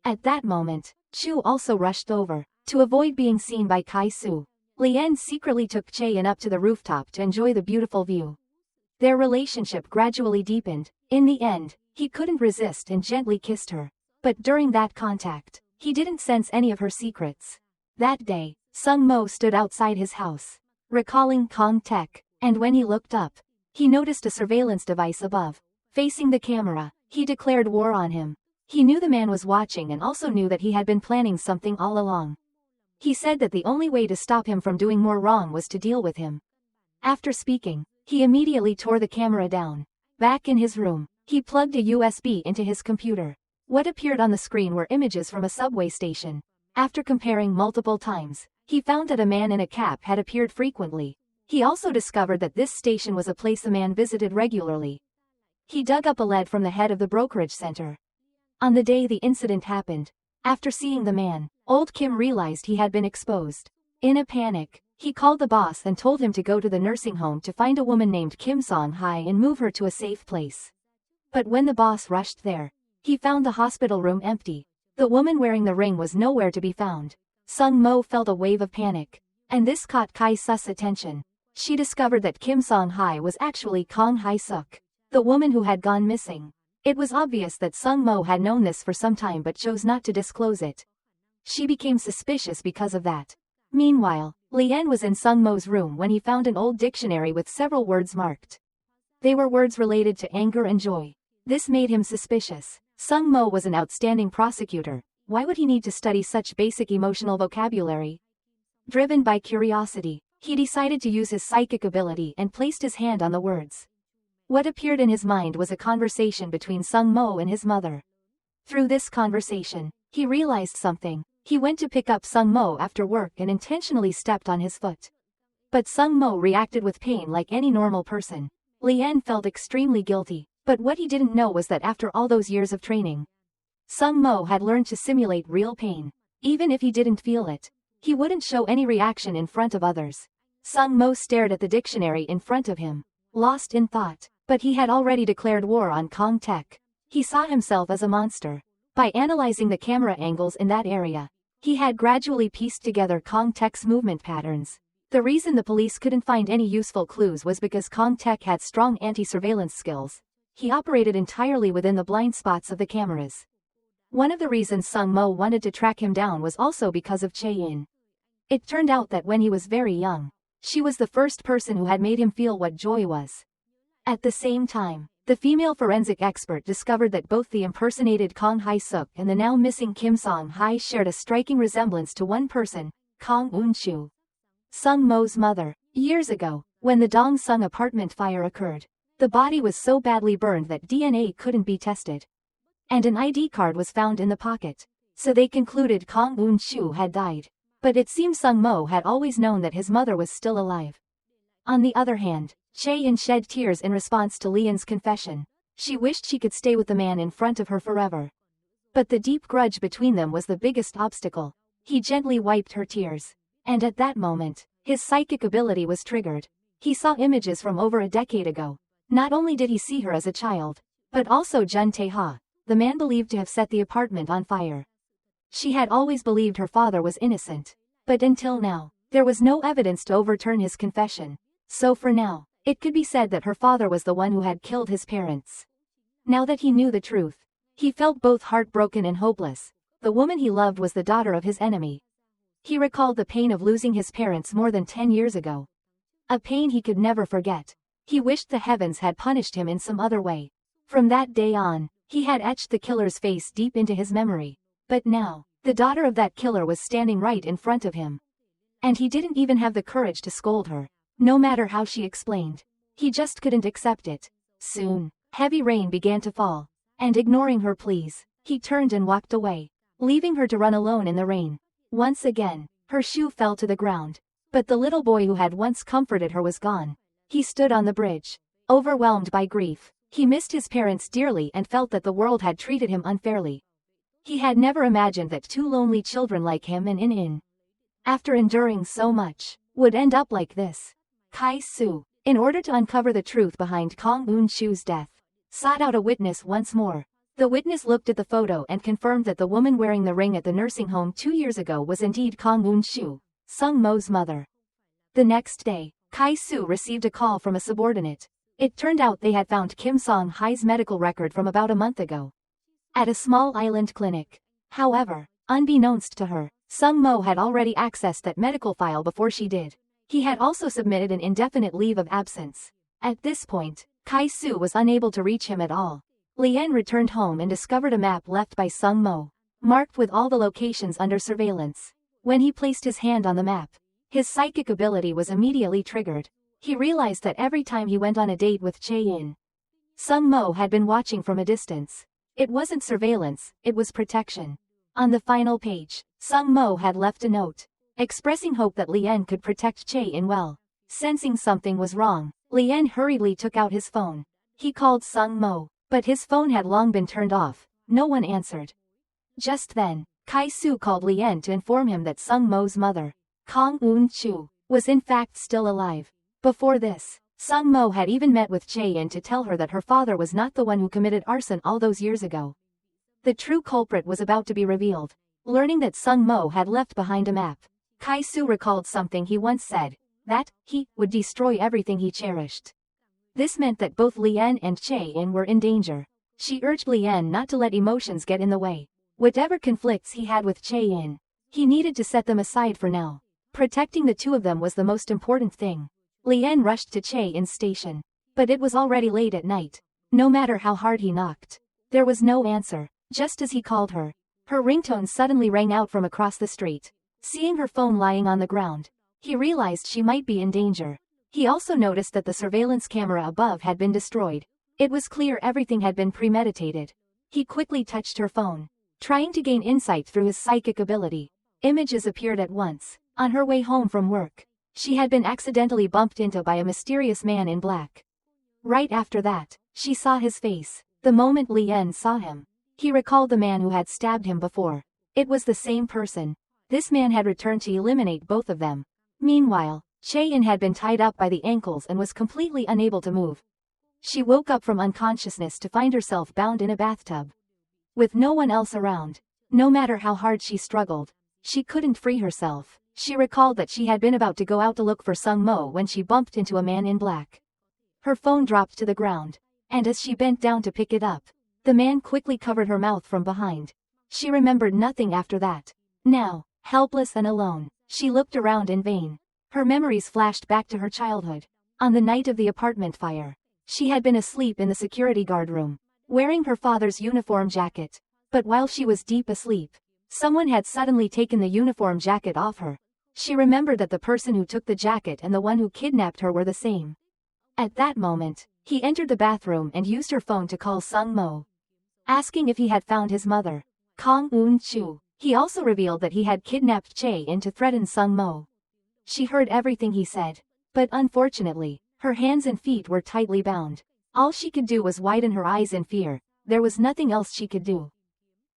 Speaker 1: At that moment, Chu also rushed over. To avoid being seen by Kai Su, Lien secretly took Che-in up to the rooftop to enjoy the beautiful view. Their relationship gradually deepened. In the end, he couldn't resist and gently kissed her. But during that contact, he didn't sense any of her secrets. That day, Sung Mo stood outside his house, recalling Kong Tek, and when he looked up, he noticed a surveillance device above. Facing the camera, he declared war on him. He knew the man was watching and also knew that he had been planning something all along. He said that the only way to stop him from doing more wrong was to deal with him. After speaking, he immediately tore the camera down. Back in his room, he plugged a USB into his computer. What appeared on the screen were images from a subway station. After comparing multiple times, he found that a man in a cap had appeared frequently. He also discovered that this station was a place the man visited regularly. He dug up a lead from the head of the brokerage center. On the day the incident happened, after seeing the man, old Kim realized he had been exposed. In a panic, he called the boss and told him to go to the nursing home to find a woman named Kim Song-hai and move her to a safe place. But when the boss rushed there, he found the hospital room empty. The woman wearing the ring was nowhere to be found. Sung Mo felt a wave of panic, and this caught Kai Su's attention. She discovered that Kim Song-hai was actually Kong Hai-suk, the woman who had gone missing. It was obvious that Sung Mo had known this for some time but chose not to disclose it. She became suspicious because of that. Meanwhile, Lien was in Sung Mo's room when he found an old dictionary with several words marked. They were words related to anger and joy. This made him suspicious. Sung Mo was an outstanding prosecutor. Why would he need to study such basic emotional vocabulary? Driven by curiosity, he decided to use his psychic ability and placed his hand on the words. What appeared in his mind was a conversation between Sung Mo and his mother. Through this conversation, he realized something. He went to pick up Sung Mo after work and intentionally stepped on his foot. But Sung Mo reacted with pain like any normal person. Lien felt extremely guilty, but what he didn't know was that after all those years of training, Sung Mo had learned to simulate real pain. Even if he didn't feel it, he wouldn't show any reaction in front of others. Sung Mo stared at the dictionary in front of him, lost in thought. But he had already declared war on Kong Tek. He saw himself as a monster. By analyzing the camera angles in that area, he had gradually pieced together Kong Tek's movement patterns. The reason the police couldn't find any useful clues was because Kong Tek had strong anti-surveillance skills. He operated entirely within the blind spots of the cameras. One of the reasons Sung Mo wanted to track him down was also because of Che-in. It turned out that when he was very young, she was the first person who had made him feel what joy was. At the same time, the female forensic expert discovered that both the impersonated Kong Hai-suk and the now missing Kim Song-hai shared a striking resemblance to one person, Kong Un-chu, Sung Mo's mother. Years ago, when the Dong-sung apartment fire occurred, the body was so badly burned that DNA couldn't be tested. And an ID card was found in the pocket. So they concluded Kong Un-chu had died. But it seems Sung Mo had always known that his mother was still alive. On the other hand, Che-in shed tears in response to Lien's confession. She wished she could stay with the man in front of her forever. But the deep grudge between them was the biggest obstacle. He gently wiped her tears. And at that moment, his psychic ability was triggered. He saw images from over a decade ago. Not only did he see her as a child, but also Jun Tae-ha, the man believed to have set the apartment on fire. She had always believed her father was innocent. But until now, there was no evidence to overturn his confession. So for now, it could be said that her father was the one who had killed his parents. Now that he knew the truth, he felt both heartbroken and hopeless. The woman he loved was the daughter of his enemy. He recalled the pain of losing his parents more than 10 years ago. A pain he could never forget. He wished the heavens had punished him in some other way. From that day on, he had etched the killer's face deep into his memory. But now, the daughter of that killer was standing right in front of him. And he didn't even have the courage to scold her, no matter how she explained. He just couldn't accept it. Soon, heavy rain began to fall. And ignoring her pleas, he turned and walked away, leaving her to run alone in the rain. Once again, her shoe fell to the ground. But the little boy who had once comforted her was gone. He stood on the bridge, overwhelmed by grief. He missed his parents dearly and felt that the world had treated him unfairly. He had never imagined that two lonely children like him and In, after enduring so much, would end up like this. Kai-Su, in order to uncover the truth behind Kong Un-chu's death, sought out a witness once more. The witness looked at the photo and confirmed that the woman wearing the ring at the nursing home 2 years ago was indeed Kong Un-chu, Sung Mo's mother. The next day, Kai-Su received a call from a subordinate. It turned out they had found Kim Song-hai's medical record from about a month ago, at a small island clinic. However, unbeknownst to her, Sung Mo had already accessed that medical file before she did. He had also submitted an indefinite leave of absence. At this point, Kai-Su was unable to reach him at all. Lien returned home and discovered a map left by Sung Mo, marked with all the locations under surveillance. When he placed his hand on the map, his psychic ability was immediately triggered. He realized that every time he went on a date with Che-in, Sung Mo had been watching from a distance. It wasn't surveillance, it was protection. On the final page, Sung Mo had left a note, expressing hope that Lien could protect Che-in well. Sensing something was wrong, Lien hurriedly took out his phone. He called Sung Mo, but his phone had long been turned off. No one answered. Just then, Kai-Su called Lien to inform him that Sung Mo's mother, Kong Un-chu, was in fact still alive. Before this, Sung Mo had even met with Che-in to tell her that her father was not the one who committed arson all those years ago. The true culprit was about to be revealed. Learning that Sung Mo had left behind a map, Kai-Su recalled something he once said, that he would destroy everything he cherished. This meant that both Lien and Che-in were in danger. She urged Lien not to let emotions get in the way. Whatever conflicts he had with Che-in, he needed to set them aside for now. Protecting the two of them was the most important thing. Lien rushed to Che-in's station. But it was already late at night. No matter how hard he knocked, there was no answer. Just as he called her, her ringtone suddenly rang out from across the street. Seeing her phone lying on the ground, he realized she might be in danger. He also noticed that the surveillance camera above had been destroyed. It was clear everything had been premeditated. He quickly touched her phone, trying to gain insight through his psychic ability. Images appeared at once. On her way home from work, she had been accidentally bumped into by a mysterious man in black. Right after that, she saw his face. The moment Lien saw him, he recalled the man who had stabbed him before. It was the same person. This man had returned to eliminate both of them. Meanwhile, Che-in had been tied up by the ankles and was completely unable to move. She woke up from unconsciousness to find herself bound in a bathtub. With no one else around, no matter how hard she struggled, she couldn't free herself. She recalled that she had been about to go out to look for Sung Mo when she bumped into a man in black. Her phone dropped to the ground, and as she bent down to pick it up, the man quickly covered her mouth from behind. She remembered nothing after that. Now, helpless and alone, she looked around in vain. Her memories flashed back to her childhood. On the night of the apartment fire, she had been asleep in the security guard room, wearing her father's uniform jacket. But while she was deep asleep, someone had suddenly taken the uniform jacket off her. She remembered that the person who took the jacket and the one who kidnapped her were the same. At that moment, he entered the bathroom and used her phone to call Sung Mo, asking if he had found his mother, Kong Un-chu. He also revealed that he had kidnapped Che-in to threaten Sung Mo. She heard everything he said, but unfortunately, her hands and feet were tightly bound. All she could do was widen her eyes in fear. There was nothing else she could do.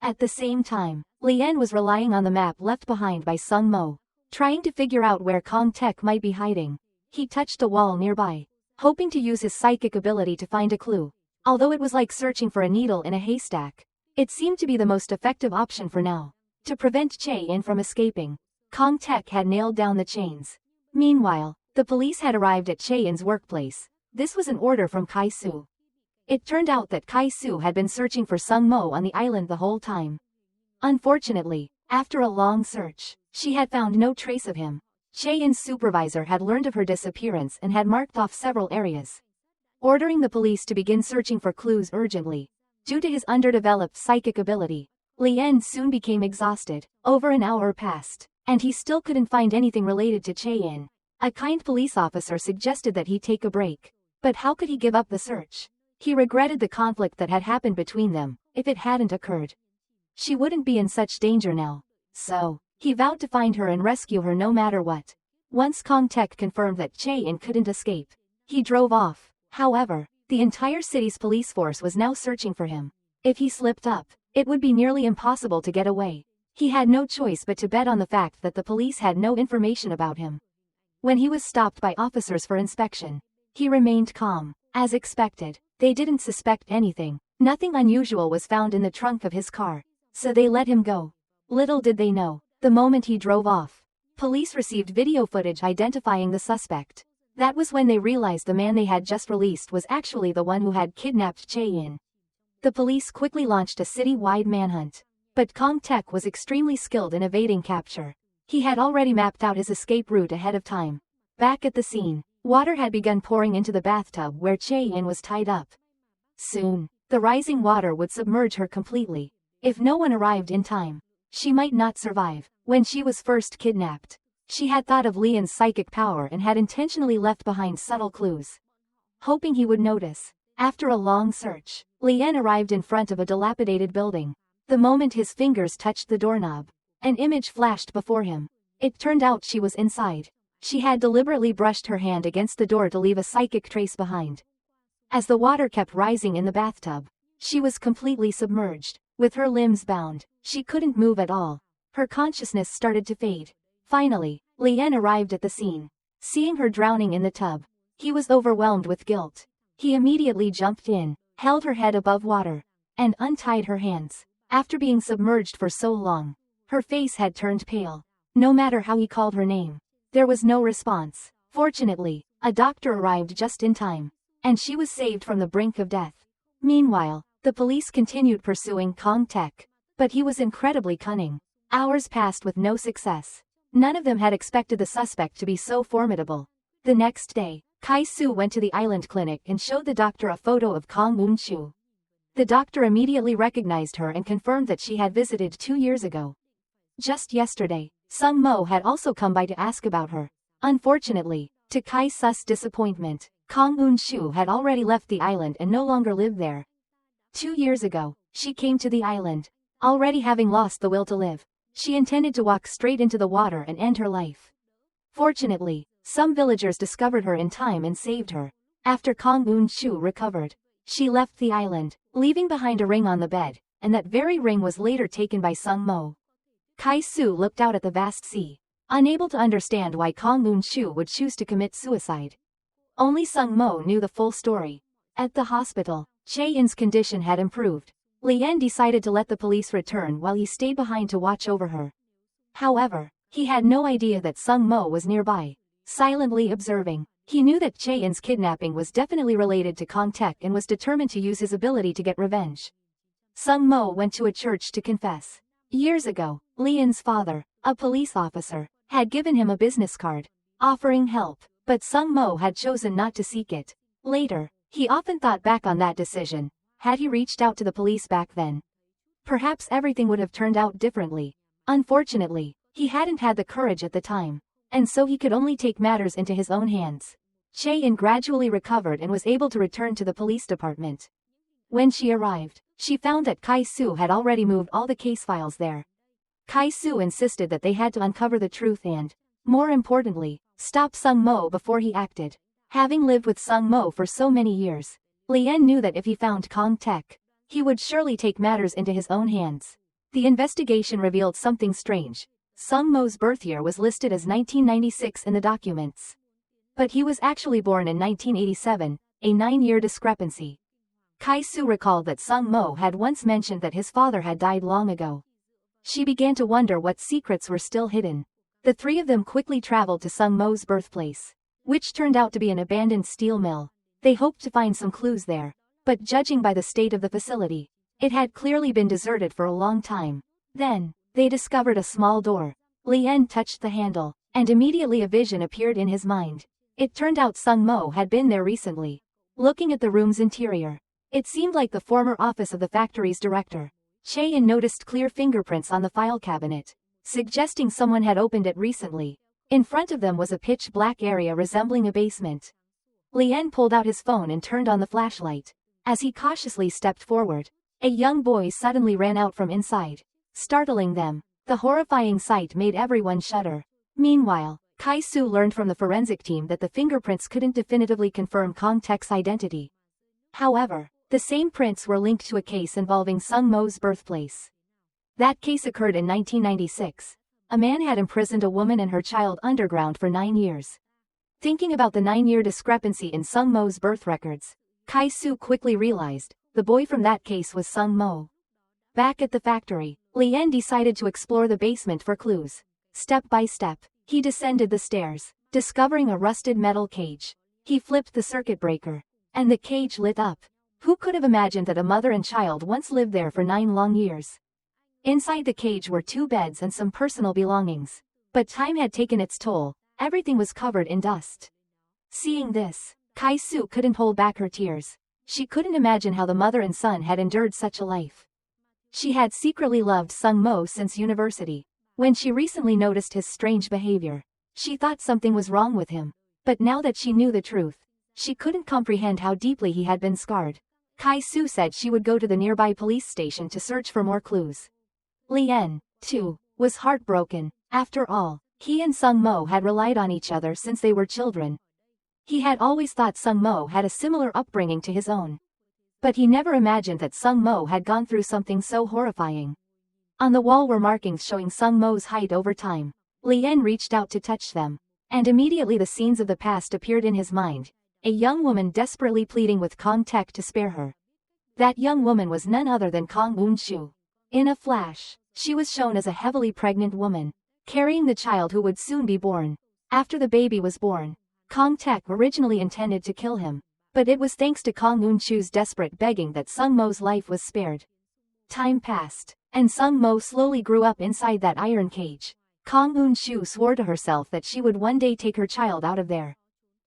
Speaker 1: At the same time, Lien was relying on the map left behind by Sung Mo, trying to figure out where Kong Tek might be hiding. He touched a wall nearby, hoping to use his psychic ability to find a clue. Although it was like searching for a needle in a haystack, it seemed to be the most effective option for now. To prevent Che-in from escaping, Kong Tek had nailed down the chains. Meanwhile, the police had arrived at Che-in's workplace. This was an order from Kai-Su. It turned out that Kai-Su had been searching for Sung Mo on the island the whole time. Unfortunately, After a long search, she had found no trace of him. Chae-in's supervisor had learned of her disappearance and had marked off several areas, ordering the police to begin searching for clues urgently. Due to his underdeveloped psychic ability, Lien soon became exhausted. Over an hour passed, and he still couldn't find anything related to Chae-in. A kind police officer suggested that he take a break. But how could he give up the search? He regretted the conflict that had happened between them. If it hadn't occurred, she wouldn't be in such danger now. So, he vowed to find her and rescue her no matter what. Once Kong Tek confirmed that Chae-in couldn't escape, he drove off. However, the entire city's police force was now searching for him. If he slipped up, it would be nearly impossible to get away. He had no choice but to bet on the fact that the police had no information about him. When he was stopped by officers for inspection, he remained calm. As expected, they didn't suspect anything. Nothing unusual was found in the trunk of his car, so they let him go. Little did they know, the moment he drove off, police received video footage identifying the suspect. That was when they realized the man they had just released was actually the one who had kidnapped Chae-in. The police quickly launched a city-wide manhunt. But Kong Tek was extremely skilled in evading capture. He had already mapped out his escape route ahead of time. Back at the scene, water had begun pouring into the bathtub where Chae-in was tied up. Soon, the rising water would submerge her completely. If no one arrived in time, she might not survive. When she was first kidnapped, she had thought of Lian's psychic power and had intentionally left behind subtle clues, hoping he would notice. After a long search, Lian arrived in front of a dilapidated building. The moment his fingers touched the doorknob, an image flashed before him. It turned out she was inside. She had deliberately brushed her hand against the door to leave a psychic trace behind. As the water kept rising in the bathtub, she was completely submerged. With her limbs bound, she couldn't move at all. Her consciousness started to fade. Finally, Lian arrived at the scene. Seeing her drowning in the tub, he was overwhelmed with guilt. He immediately jumped in, held her head above water, and untied her hands. After being submerged for so long, her face had turned pale. No matter how he called her name, there was no response. Fortunately, a doctor arrived just in time, and she was saved from the brink of death. Meanwhile, the police continued pursuing Kong Tek, but he was incredibly cunning. Hours passed with no success. None of them had expected the suspect to be so formidable. The next day, Kai-Su went to the island clinic and showed the doctor a photo of Kong Un-Chu. The doctor immediately recognized her and confirmed that she had visited 2 years ago. Just yesterday, Sung Mo had also come by to ask about her. Unfortunately, to Kai-Su's disappointment, Kong Un-Chu had already left the island and no longer lived there. 2 years ago, she came to the island. Already having lost the will to live, she intended to walk straight into the water and end her life. Fortunately, some villagers discovered her in time and saved her. After Kong Un-Chu recovered, she left the island, leaving behind a ring on the bed, and that very ring was later taken by Sung Mo. Kai-Su looked out at the vast sea, unable to understand why Kong Un-Chu would choose to commit suicide. Only Sung Mo knew the full story. At the hospital, Chae-in's condition had improved. Lian decided to let the police return while he stayed behind to watch over her. However, he had no idea that Sung Mo was nearby, silently observing. He knew that Chae-in's kidnapping was definitely related to Kong Tek and was determined to use his ability to get revenge. Sung Mo went to a church to confess. Years ago, Lian's father, a police officer, had given him a business card, offering help, but Sung Mo had chosen not to seek it. Later, he often thought back on that decision. Had he reached out to the police back then, perhaps everything would have turned out differently. Unfortunately, he hadn't had the courage at the time, and so he could only take matters into his own hands. Chae-in gradually recovered and was able to return to the police department. When she arrived, she found that Kai-Su had already moved all the case files there. Kai-Su insisted that they had to uncover the truth and, more importantly, stop Sung Mo before he acted. Having lived with Sung Mo for so many years, Lian knew that if he found Kong Tek, he would surely take matters into his own hands. The investigation revealed something strange. Sung Mo's birth year was listed as 1996 in the documents, but he was actually born in 1987, a 9-year discrepancy. Kai-Su recalled that Sung Mo had once mentioned that his father had died long ago. She began to wonder what secrets were still hidden. The three of them quickly traveled to Sung Mo's birthplace, which turned out to be an abandoned steel mill. They hoped to find some clues there, but judging by the state of the facility, it had clearly been deserted for a long time. Then, They discovered a small door. Lien touched the handle, and immediately a vision appeared in his mind. It turned out Sung Mo had been there recently. Looking at the room's interior, it seemed like the former office of the factory's director. Cheyenne noticed clear fingerprints on the file cabinet, suggesting someone had opened it recently. In front of them was a pitch-black area resembling a basement. Lien pulled out his phone and turned on the flashlight. As he cautiously stepped forward, a young boy suddenly ran out from inside, startling them. The horrifying sight made everyone shudder. Meanwhile, Kai-Su learned from the forensic team that the fingerprints couldn't definitively confirm Kong Tek's identity. However, the same prints were linked to a case involving Sung Mo's birthplace. That case occurred in 1996. A man had imprisoned a woman and her child underground for 9 years. Thinking about the 9-year discrepancy in Sung Mo's birth records, Kai-Su quickly realized the boy from that case was Sung Mo. Back at the factory, Lien decided to explore the basement for clues. Step by step, he descended the stairs, discovering a rusted metal cage. He flipped the circuit breaker, and the cage lit up. Who could have imagined that a mother and child once lived there for 9 long years? Inside the cage were 2 beds and some personal belongings. But time had taken its toll, everything was covered in dust. Seeing this, Kai-Su couldn't hold back her tears. She couldn't imagine how the mother and son had endured such a life. She had secretly loved Sung Mo since university. When she recently noticed his strange behavior, she thought something was wrong with him. But now that she knew the truth, she couldn't comprehend how deeply he had been scarred. Kai-Su said she would go to the nearby police station to search for more clues. Lien, too, was heartbroken. After all, he and Sung Mo had relied on each other since they were children. He had always thought Sung Mo had a similar upbringing to his own. But he never imagined that Sung Mo had gone through something so horrifying. On the wall were markings showing Sung Mo's height over time. Lien reached out to touch them, and immediately the scenes of the past appeared in his mind. A young woman desperately pleading with Kong Tek to spare her. That young woman was none other than Kong Un-shu. In a flash, she was shown as a heavily pregnant woman, carrying the child who would soon be born. After the baby was born, Kong Tek originally intended to kill him, but it was thanks to Kong Un-shu's desperate begging that Sung Mo's life was spared. Time passed, and Sung Mo slowly grew up inside that iron cage. Kong Un-shu swore to herself that she would one day take her child out of there.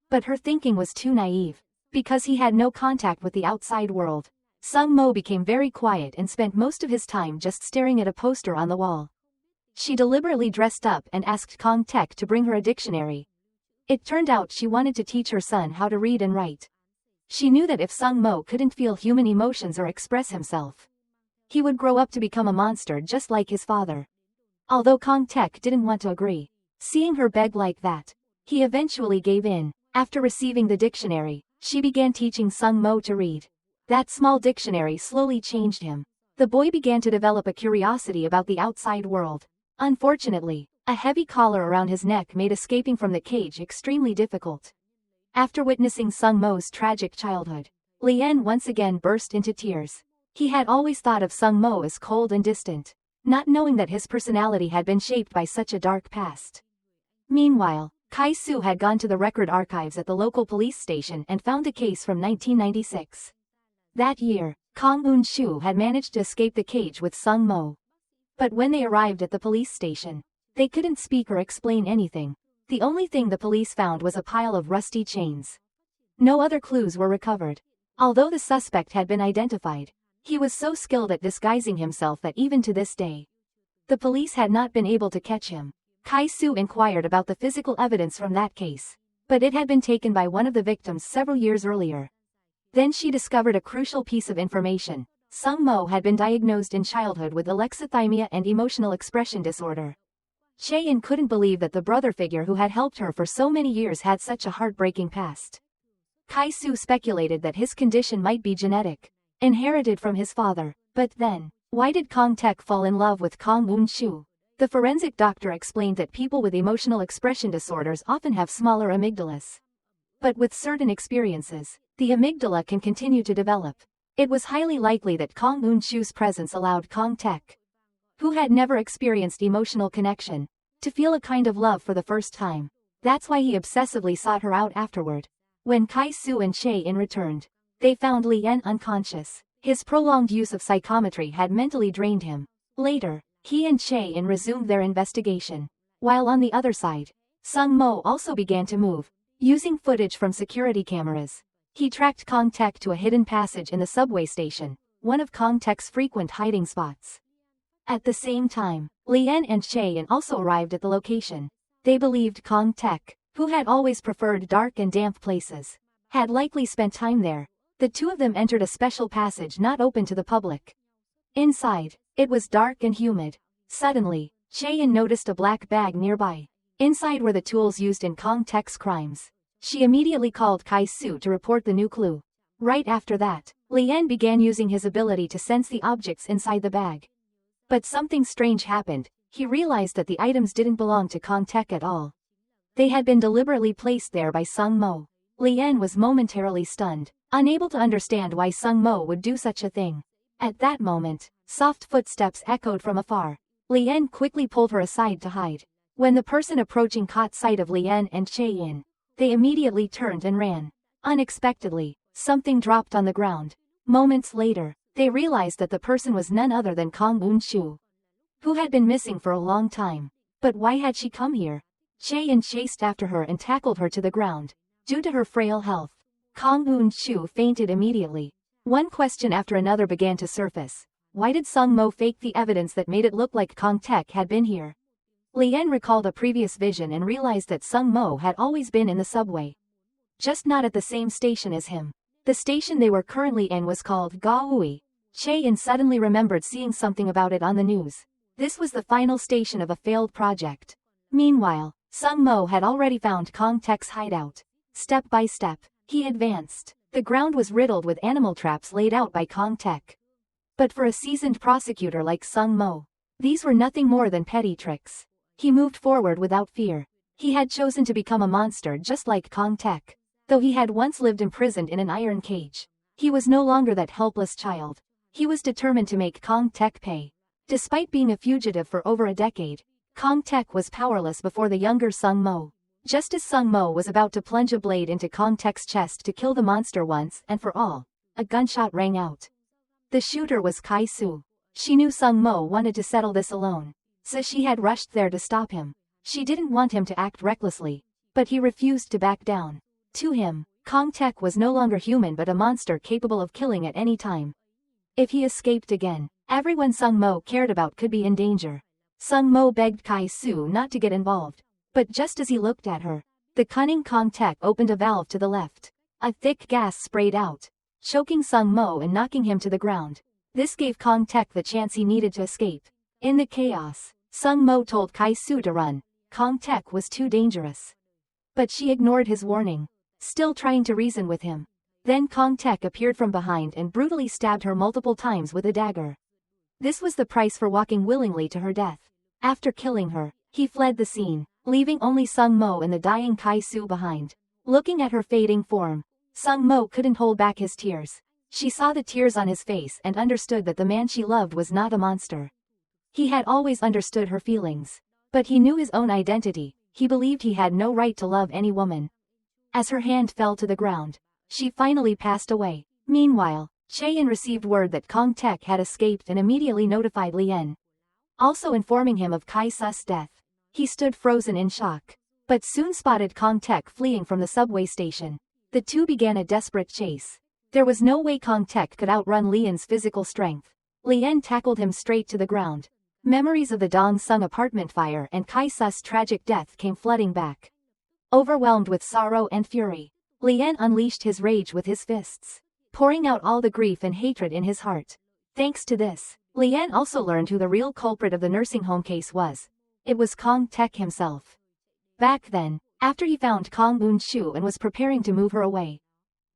Speaker 1: But her thinking was too naive. Because he had no contact with the outside world, Sung Mo became very quiet and spent most of his time just staring at a poster on the wall. She deliberately dressed up and asked Kong Tek to bring her a dictionary. It turned out she wanted to teach her son how to read and write. She knew that if Sung Mo couldn't feel human emotions or express himself, he would grow up to become a monster just like his father. Although Kong Tek didn't want to agree, seeing her beg like that, he eventually gave in. After receiving the dictionary, she began teaching Sung Mo to read. That small dictionary slowly changed him. The boy began to develop a curiosity about the outside world. Unfortunately, a heavy collar around his neck made escaping from the cage extremely difficult. After witnessing Sung Mo's tragic childhood, Lien once again burst into tears. He had always thought of Sung Mo as cold and distant, not knowing that his personality had been shaped by such a dark past. Meanwhile, Kai-Su had gone to the record archives at the local police station and found a case from 1996. That year, Kong Un-shu had managed to escape the cage with Sung Mo. But when they arrived at the police station, they couldn't speak or explain anything. The only thing the police found was a pile of rusty chains. No other clues were recovered. Although the suspect had been identified, he was so skilled at disguising himself that even to this day, the police had not been able to catch him. Kai-Su inquired about the physical evidence from that case, but it had been taken by one of the victims several years earlier. Then she discovered a crucial piece of information. Sung Mo had been diagnosed in childhood with alexithymia and emotional expression disorder. Cheyenne couldn't believe that the brother figure who had helped her for so many years had such a heartbreaking past. Kai-Su speculated that his condition might be genetic, inherited from his father. But then, why did Kong Tek fall in love with Kong Un-shu? The forensic doctor explained that people with emotional expression disorders often have smaller amygdalas. But with certain experiences, the amygdala can continue to develop. It was highly likely that Kong Un-shu's presence allowed Kong Tek, who had never experienced emotional connection, to feel a kind of love for the first time. That's why he obsessively sought her out afterward. When Kai-Su and Cheyenne returned, they found Lien unconscious. His prolonged use of psychometry had mentally drained him. Later, He and Che-in resumed their investigation. While on the other side, Sung-mo also began to move, using footage from security cameras. He tracked Kong Taek to a hidden passage in the subway station, one of Kong Taek's frequent hiding spots. At the same time, Lien and Che-in also arrived at the location. They believed Kong Taek, who had always preferred dark and damp places, had likely spent time there. The two of them entered a special passage not open to the public. Inside, it was dark and humid. Suddenly, Che-in noticed a black bag nearby. Inside were the tools used in Kong Taek's crimes. She immediately called Kai-su to report the new clue. Right after that, Lien began using his ability to sense the objects inside the bag. But something strange happened. He realized that the items didn't belong to Kong Taek at all. They had been deliberately placed there by Sung-mo. Lien was momentarily stunned, unable to understand why Sung-mo would do such a thing. At that moment, soft footsteps echoed from afar. Lien quickly pulled her aside to hide. When the person approaching caught sight of Lien and Che-in, they immediately turned and ran. Unexpectedly, something dropped on the ground. Moments later, they realized that the person was none other than Kong Eun-shu, who had been missing for a long time. But why had she come here? Che-in chased after her and tackled her to the ground. Due to her frail health, Kong Eun-shu fainted immediately. One question after another began to surface. Why did Sung-mo fake the evidence that made it look like Kong Taek had been here? Lien recalled a previous vision and realized that Sung-mo had always been in the subway, just not at the same station as him. The station they were currently in was called Gaoi. Che-in suddenly remembered seeing something about it on the news. This was the final station of a failed project. Meanwhile, Sung-mo had already found Kong Taek's hideout. Step by step, he advanced. The ground was riddled with animal traps laid out by Kong Taek. But for a seasoned prosecutor like Sung-mo, these were nothing more than petty tricks. He moved forward without fear. He had chosen to become a monster just like Kong Taek. Though he had once lived imprisoned in an iron cage, he was no longer that helpless child. He was determined to make Kong Taek pay. Despite being a fugitive for over a decade, Kong Taek was powerless before the younger Sung-mo. Just as Sung-mo was about to plunge a blade into Kong Taek's chest to kill the monster once and for all, a gunshot rang out. The shooter was Kai-su. She knew Sung-mo wanted to settle this alone, so she had rushed there to stop him. She didn't want him to act recklessly, but he refused to back down. To him, Kong Taek was no longer human but a monster capable of killing at any time. If he escaped again, everyone Sung-mo cared about could be in danger. Sung-mo begged Kai-su not to get involved. But just as he looked at her, the cunning Kong Taek opened a valve to the left. A thick gas sprayed out, choking Sung-mo and knocking him to the ground. This gave Kong Taek the chance he needed to escape. In the chaos, Sung-mo told Kai-su to run. Kong Taek was too dangerous. But she ignored his warning, still trying to reason with him. Then Kong Taek appeared from behind and brutally stabbed her multiple times with a dagger. This was the price for walking willingly to her death. After killing her, he fled the scene, leaving only Sung-mo and the dying Kai-su behind. Looking at her fading form, Sung-mo couldn't hold back his tears. She saw the tears on his face and understood that the man she loved was not a monster. He had always understood her feelings. But he knew his own identity. He believed he had no right to love any woman. As her hand fell to the ground, she finally passed away. Meanwhile, Che-in received word that Kong Taek had escaped and immediately notified Lien, also informing him of Kai-su's death. He stood frozen in shock, but soon spotted Kong Taek fleeing from the subway station. The two began a desperate chase. There was no way Kong Taek could outrun Lien's physical strength. Lien tackled him straight to the ground. Memories of the Dong-sung apartment fire and Kai-su's tragic death came flooding back. Overwhelmed with sorrow and fury, Lien unleashed his rage with his fists, pouring out all the grief and hatred in his heart. Thanks to this, Lien also learned who the real culprit of the nursing home case was. It was Kong Taek himself. Back then, after he found Kong Eun-shu and was preparing to move her away,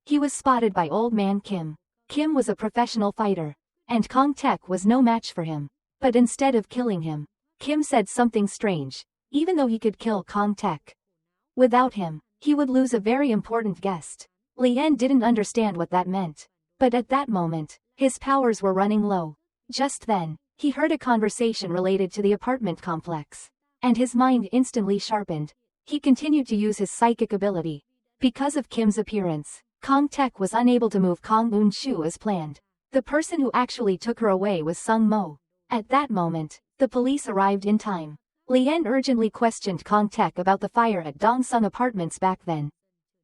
Speaker 1: he was spotted by old man Kim. Kim was a professional fighter, and Kong Taek was no match for him. But instead of killing him, Kim said something strange. Even though he could kill Kong Taek, without him, he would lose a very important guest. Lien didn't understand what that meant. But at that moment, his powers were running low. Just then, he heard a conversation related to the apartment complex, and his mind instantly sharpened. He continued to use his psychic ability. Because of Kim's appearance, Kong Taek was unable to move Kong Eun-shu as planned. The person who actually took her away was Sung-mo. At that moment, The police arrived in time. Lien urgently questioned Kong Tek about the fire at Dong Sung Apartments back then.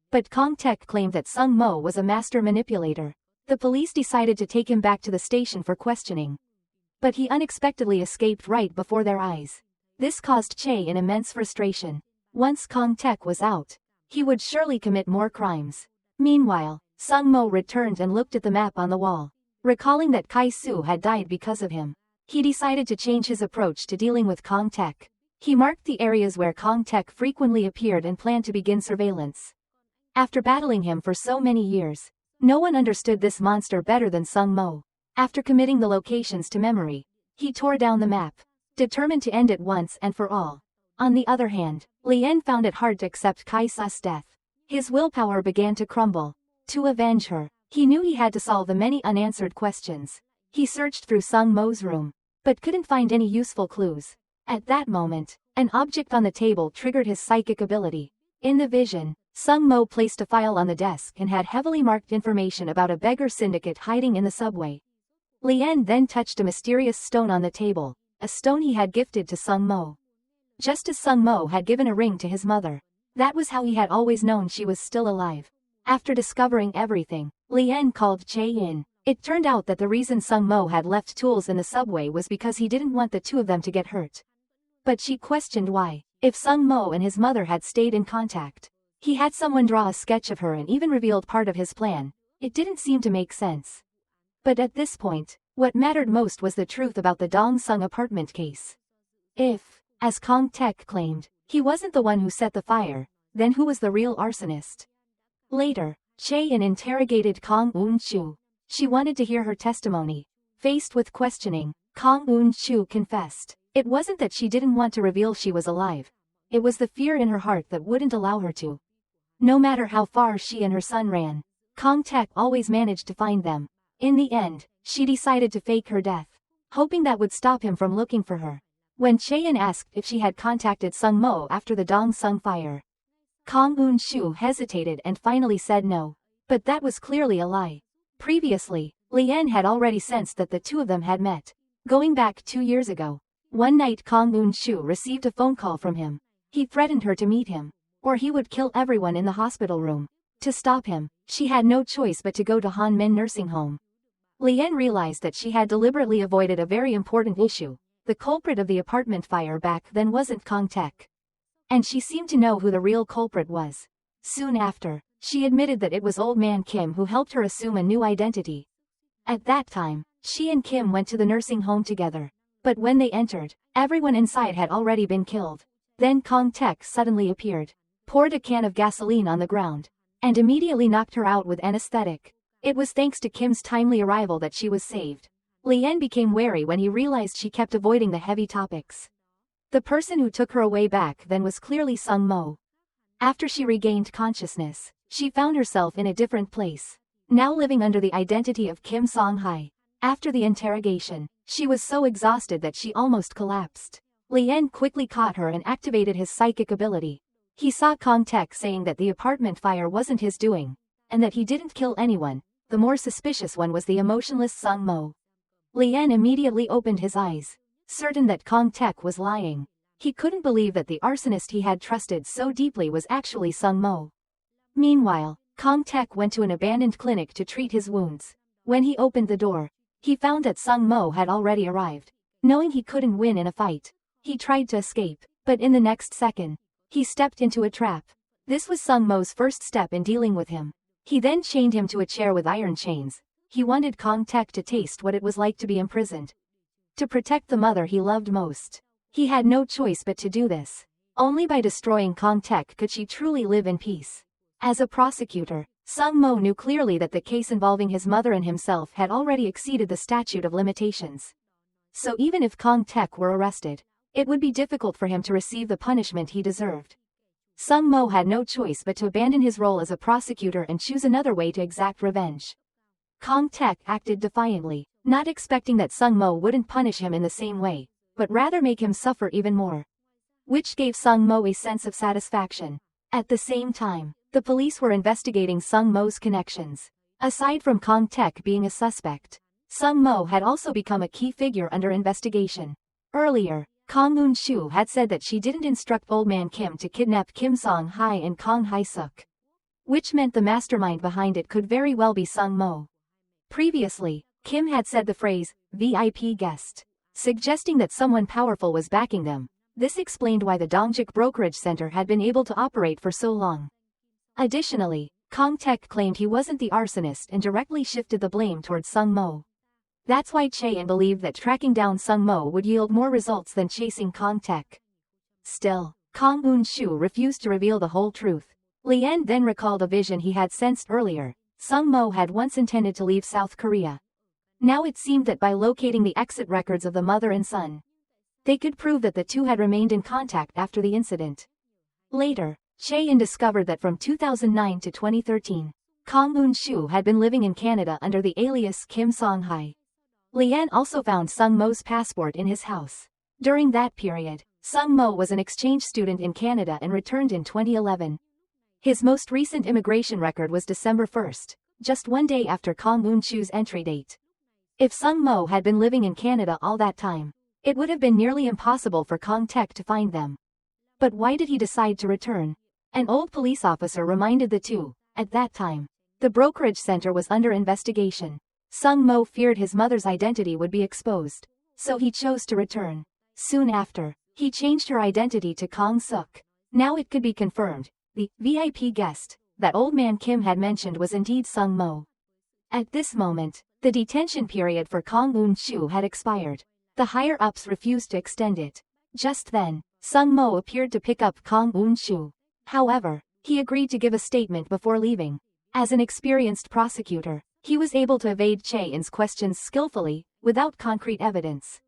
Speaker 1: But Kong Tek claimed that Sung Mo was a master manipulator. The police decided to take him back to the station for questioning. But he unexpectedly escaped right before their eyes. This caused Che an immense frustration. Once Kong Tek was out, he would surely commit more crimes. Meanwhile, Sung Mo returned and looked at the map on the wall. Recalling that Kai Su had died because of him, he decided to change his approach to dealing with Kong Tek. He marked the areas where Kong Tek frequently appeared and planned to begin surveillance. After battling him for so many years, no one understood this monster better than Sung Mo. After committing the locations to memory, he tore down the map, determined to end it once and for all. On the other hand, Lien found it hard to accept Kai Su's death. His willpower began to crumble. To avenge her, he knew he had to solve the many unanswered questions. He searched through Sung Mo's room, but couldn't find any useful clues. At that moment, an object on the table triggered his psychic ability. In the vision, Sung Mo placed a file on the desk and had heavily marked information about a beggar syndicate hiding in the subway. Lien then touched a mysterious stone on the table, a stone he had gifted to Sung Mo. Just as Sung Mo had given a ring to his mother. That was how he had always known she was still alive. After discovering everything, Lien called Che in. It turned out that the reason Sung Mo had left tools in the subway was because he didn't want the two of them to get hurt. But she questioned why. If Sung Mo and his mother had stayed in contact, he had someone draw a sketch of her and even revealed part of his plan. It didn't seem to make sense. But at this point, what mattered most was the truth about the Dong Sung apartment case. If, as Kong Tek claimed, he wasn't the one who set the fire, then who was the real arsonist? Later, Che In interrogated Kong Un-chu. She wanted to hear her testimony. Faced with questioning, Kong Un-chu confessed. It wasn't that she didn't want to reveal she was alive. It was the fear in her heart that wouldn't allow her to. No matter how far she and her son ran, Kong Tek always managed to find them. In the end, she decided to fake her death, hoping that would stop him from looking for her. When Che-in asked if she had contacted Sung Mo after the Dong Sung fire, Kong Un-shu hesitated and finally said no. But that was clearly a lie. Previously, Lien had already sensed that the two of them had met. Going back 2 years ago, one night Kong Un-shu received a phone call from him. He threatened her to meet him, or he would kill everyone in the hospital room. To stop him, she had no choice but to go to Hanmin nursing home. Lien realized that she had deliberately avoided a very important issue. The culprit of the apartment fire back then wasn't Kong Tek. And she seemed to know who the real culprit was. Soon after, she admitted that it was Old Man Kim who helped her assume a new identity. At that time, she and Kim went to the nursing home together. But when they entered, everyone inside had already been killed. Then Kong Tek suddenly appeared, poured a can of gasoline on the ground, and immediately knocked her out with anesthetic. It was thanks to Kim's timely arrival that she was saved. Lien became wary when he realized she kept avoiding the heavy topics. The person who took her away back then was clearly Sung Mo. After she regained consciousness, she found herself in a different place, now living under the identity of Kim Song-hai. After the interrogation, she was so exhausted that she almost collapsed. Lien quickly caught her and activated his psychic ability. He saw Kong Tek saying that the apartment fire wasn't his doing, and that he didn't kill anyone. The more suspicious one was the emotionless Sung Mo. Lien immediately opened his eyes, certain that Kong Tek was lying. He couldn't believe that the arsonist he had trusted so deeply was actually Sung Mo. Meanwhile, Kong Tek went to an abandoned clinic to treat his wounds. When he opened the door, he found that Sung Mo had already arrived. Knowing he couldn't win in a fight, he tried to escape, but in the next second, he stepped into a trap. This was Sung Mo's first step in dealing with him. He then chained him to a chair with iron chains. He wanted Kong Tek to taste what it was like to be imprisoned. To protect the mother he loved most, he had no choice but to do this. Only by destroying Kong Tek could she truly live in peace. As a prosecutor, Sung Mo knew clearly that the case involving his mother and himself had already exceeded the statute of limitations. So even if Kong Tek were arrested, it would be difficult for him to receive the punishment he deserved. Sung Mo had no choice but to abandon his role as a prosecutor and choose another way to exact revenge. Kong Tek acted defiantly, not expecting that Sung Mo wouldn't punish him in the same way, but rather make him suffer even more. Which gave Sung Mo a sense of satisfaction. At the same time, the police were investigating Sung Mo's connections. Aside from Kong Tek being a suspect, Sung Mo had also become a key figure under investigation. Earlier, Kang Eun-shu had said that she didn't instruct Old Man Kim to kidnap Kim Song-hai and Kang Hae-suk, which meant the mastermind behind it could very well be Sung-mo. Previously, Kim had said the phrase, VIP guest, suggesting that someone powerful was backing them. This explained why the Dongjik Brokerage Center had been able to operate for so long. Additionally, Kang Taek claimed he wasn't the arsonist and directly shifted the blame towards Sung-mo. That's why Chae-in believed that tracking down Sung-mo would yield more results than chasing Kang Taek. Still, Kang Eun-shu refused to reveal the whole truth. Lien then recalled a vision he had sensed earlier. Sung-mo had once intended to leave South Korea. Now it seemed that by locating the exit records of the mother and son, they could prove that the two had remained in contact after the incident. Later, Chae-in discovered that from 2009 to 2013, Kang Eun-shu had been living in Canada under the alias Kim Song-hai. Lien also found Sung-mo's passport in his house. During that period, Sung-mo was an exchange student in Canada and returned in 2011. His most recent immigration record was December 1, just one day after Kang Eun-shu's entry date. If Sung-mo had been living in Canada all that time, it would have been nearly impossible for Kang Taek to find them. But why did he decide to return? An old police officer reminded the two. At that time, the brokerage center was under investigation. Sung-mo feared his mother's identity would be exposed, so he chose to return. Soon after, he changed her identity to Kang Suk. Now it could be confirmed, the VIP guest that Old Man Kim had mentioned was indeed Sung-mo. At this moment, the detention period for Kang Eun-shu had expired. The higher-ups refused to extend it. Just then, Sung-mo appeared to pick up Kang Eun-shu. However, he agreed to give a statement before leaving. As an experienced prosecutor, he was able to evade Chae-in's questions skillfully, without concrete evidence.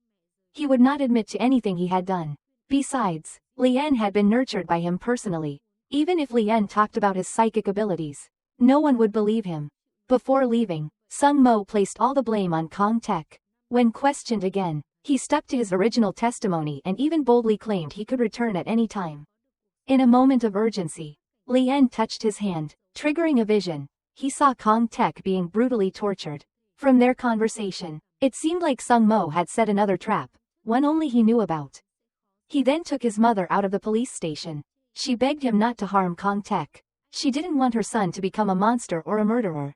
Speaker 1: He would not admit to anything he had done. Besides, Lien had been nurtured by him personally. Even if Lien talked about his psychic abilities, no one would believe him. Before leaving, Sung-mo placed all the blame on Kang Taek. When questioned again, he stuck to his original testimony and even boldly claimed he could return at any time. In a moment of urgency, Lien touched his hand, triggering a vision. He saw Kang Taek being brutally tortured. From their conversation, it seemed like Sung-mo had set another trap, one only he knew about. He then took his mother out of the police station. She begged him not to harm Kang Taek. She didn't want her son to become a monster or a murderer.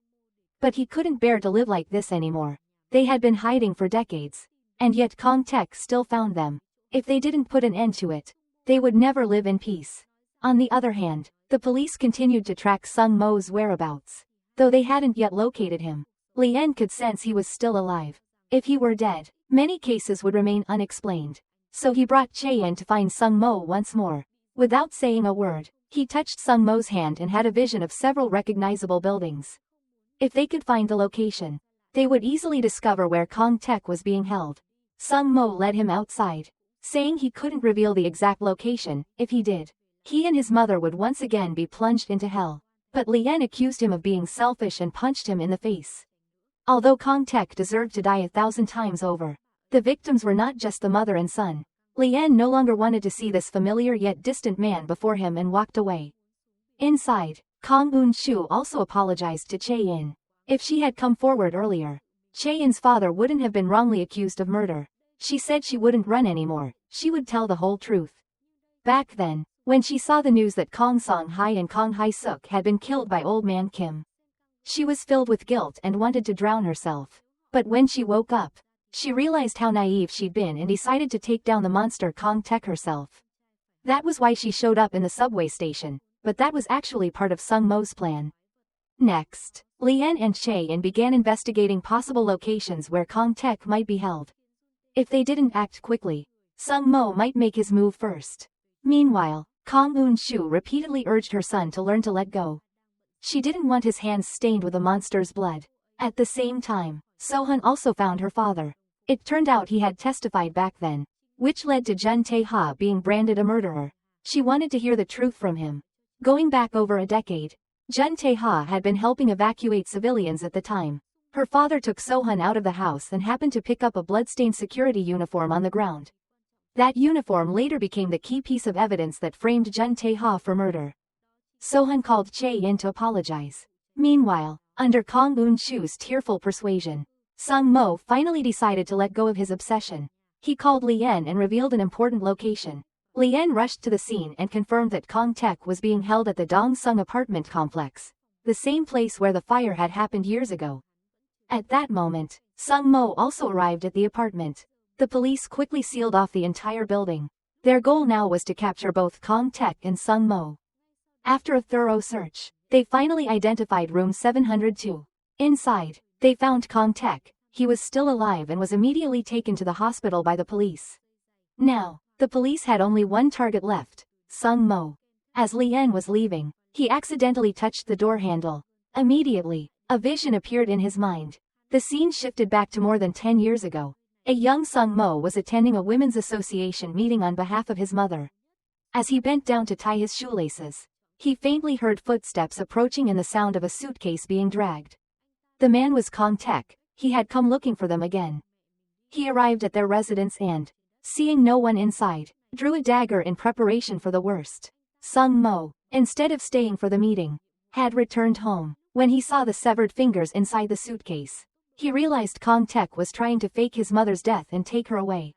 Speaker 1: But he couldn't bear to live like this anymore. They had been hiding for decades. And yet Kang Taek still found them. If they didn't put an end to it, they would never live in peace. On the other hand, the police continued to track Sung-mo's whereabouts. Though they hadn't yet located him, Lien could sense he was still alive. If he were dead, many cases would remain unexplained. So he brought Chae-in to find Sung-mo once more. Without saying a word, he touched Sung-mo's hand and had a vision of several recognizable buildings. If they could find the location, they would easily discover where Kang Taek was being held. Sung-mo led him outside, saying he couldn't reveal the exact location. If he did, he and his mother would once again be plunged into hell. But Lien accused him of being selfish and punched him in the face. Although Kang Taek deserved to die 1,000 times over, the victims were not just the mother and son. Lien no longer wanted to see this familiar yet distant man before him and walked away. Inside, Kang Eun-shu also apologized to Chae-in. If she had come forward earlier, Chae-in's father wouldn't have been wrongly accused of murder. She said she wouldn't run anymore, she would tell the whole truth. Back then, when she saw the news that Kang Song-hai and Kang Hae-suk had been killed by Old Man Kim, she was filled with guilt and wanted to drown herself. But when she woke up, she realized how naive she'd been and decided to take down the monster Kang Taek herself. That was why she showed up in the subway station, but that was actually part of Sung-mo's plan. Next, Lien and Chae-in began investigating possible locations where Kang Taek might be held. If they didn't act quickly, Sung-mo might make his move first. Meanwhile, Kang Eun-shu repeatedly urged her son to learn to let go. She didn't want his hands stained with a monster's blood. At the same time, Sohun also found her father. It turned out he had testified back then, which led to Jun Tae-ha being branded a murderer. She wanted to hear the truth from him. Going back over a decade, Jun Tae-ha had been helping evacuate civilians at the time. Her father took Sohun out of the house and happened to pick up a bloodstained security uniform on the ground. That uniform later became the key piece of evidence that framed Jun Tae-ha for murder. Sohun called Chae-in to apologize. Meanwhile, under Kang Eun-shu's tearful persuasion, Sung-mo finally decided to let go of his obsession. He called Lien and revealed an important location. Lien rushed to the scene and confirmed that Kong Tek was being held at the Dong Sung apartment complex, the same place where the fire had happened years ago. At that moment, Sung Mo also arrived at the apartment. The police quickly sealed off the entire building. Their goal now was to capture both Kong Tek and Sung Mo. After a thorough search, they finally identified room 702. Inside, they found Kong Tek. He was still alive and was immediately taken to the hospital by the police. Now, the police had only one target left, Sung Mo. As Lien was leaving, he accidentally touched the door handle. Immediately, a vision appeared in his mind. The scene shifted back to more than 10 years ago. A young Sung Mo was attending a women's association meeting on behalf of his mother. As he bent down to tie his shoelaces, he faintly heard footsteps approaching and the sound of a suitcase being dragged. The man was Kong Tek. He had come looking for them again. He arrived at their residence and, seeing no one inside, drew a dagger in preparation for the worst. Sung Mo, instead of staying for the meeting, had returned home. When he saw the severed fingers inside the suitcase, he realized Kong Tek was trying to fake his mother's death and take her away.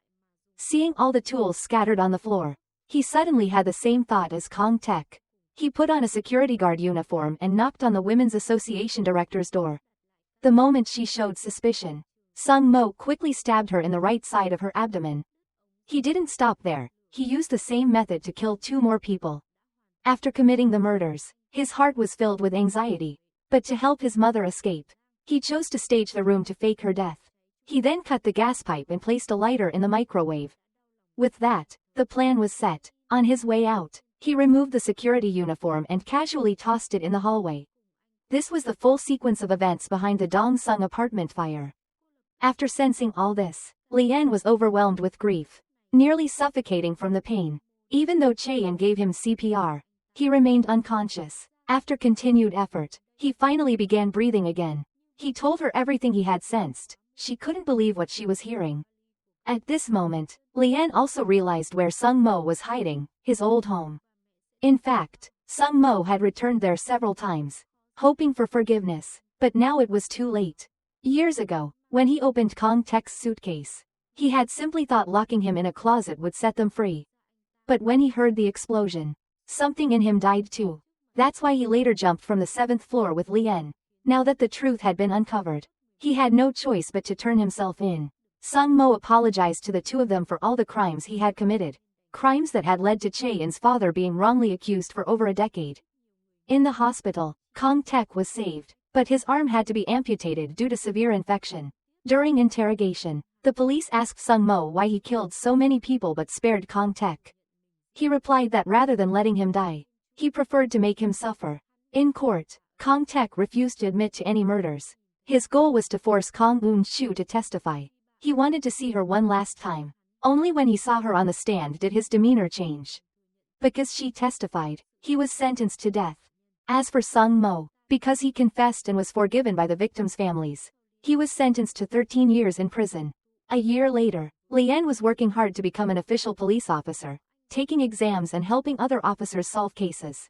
Speaker 1: Seeing all the tools scattered on the floor, he suddenly had the same thought as Kong Tek. He put on a security guard uniform and knocked on the Women's Association director's door. The moment she showed suspicion, Sung Mo quickly stabbed her in the right side of her abdomen. He didn't stop there. He used the same method to kill 2 more people. After committing the murders, his heart was filled with anxiety. But to help his mother escape, he chose to stage the room to fake her death. He then cut the gas pipe and placed a lighter in the microwave. With that, the plan was set. On his way out, he removed the security uniform and casually tossed it in the hallway. This was the full sequence of events behind the Dong Sung apartment fire. After sensing all this, Lien was overwhelmed with grief, nearly suffocating from the pain. Even though Cheyenne gave him CPR, he remained unconscious. After continued effort, he finally began breathing again. He told her everything he had sensed. She couldn't believe what she was hearing. At this moment, Lien also realized where Sung Mo was hiding, his old home. In fact, Sung Mo had returned there several times, hoping for forgiveness, but now it was too late. Years ago, when he opened Kong Tek's suitcase, he had simply thought locking him in a closet would set them free. But when he heard the explosion, something in him died too. That's why he later jumped from the 7th floor with Lien. Now that the truth had been uncovered, he had no choice but to turn himself in. Sung Mo apologized to the 2 of them for all the crimes he had committed, crimes that had led to Cheyen's father being wrongly accused for over a decade. In the hospital, Kong Tek was saved, but his arm had to be amputated due to severe infection. During interrogation, the police asked Sung Mo why he killed so many people but spared Kong Tek. He replied that rather than letting him die, he preferred to make him suffer. In court, Kong Tek refused to admit to any murders. His goal was to force Kong Un-Chu to testify. He wanted to see her one last time. Only when he saw her on the stand did his demeanor change. Because she testified, he was sentenced to death. As for Sung Mo, because he confessed and was forgiven by the victims' families, he was sentenced to 13 years in prison. A year later, Lien was working hard to become an official police officer, taking exams and helping other officers solve cases.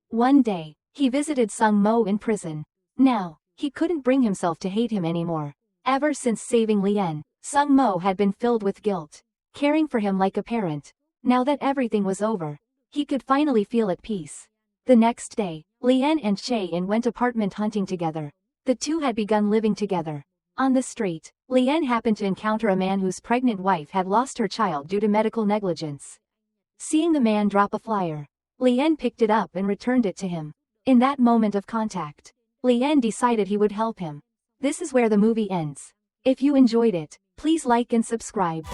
Speaker 1: One day, he visited Sung Mo in prison. Now, he couldn't bring himself to hate him anymore. Ever since saving Lien, Sung Mo had been filled with guilt, caring for him like a parent. Now that everything was over, he could finally feel at peace. The next day, Lien and Cheyenne went apartment hunting together. The 2 had begun living together. On the street, Lien happened to encounter a man whose pregnant wife had lost her child due to medical negligence. Seeing the man drop a flyer, Lien picked it up and returned it to him. In that moment of contact, Lien decided he would help him. This is where the movie ends. If you enjoyed it, please like and subscribe.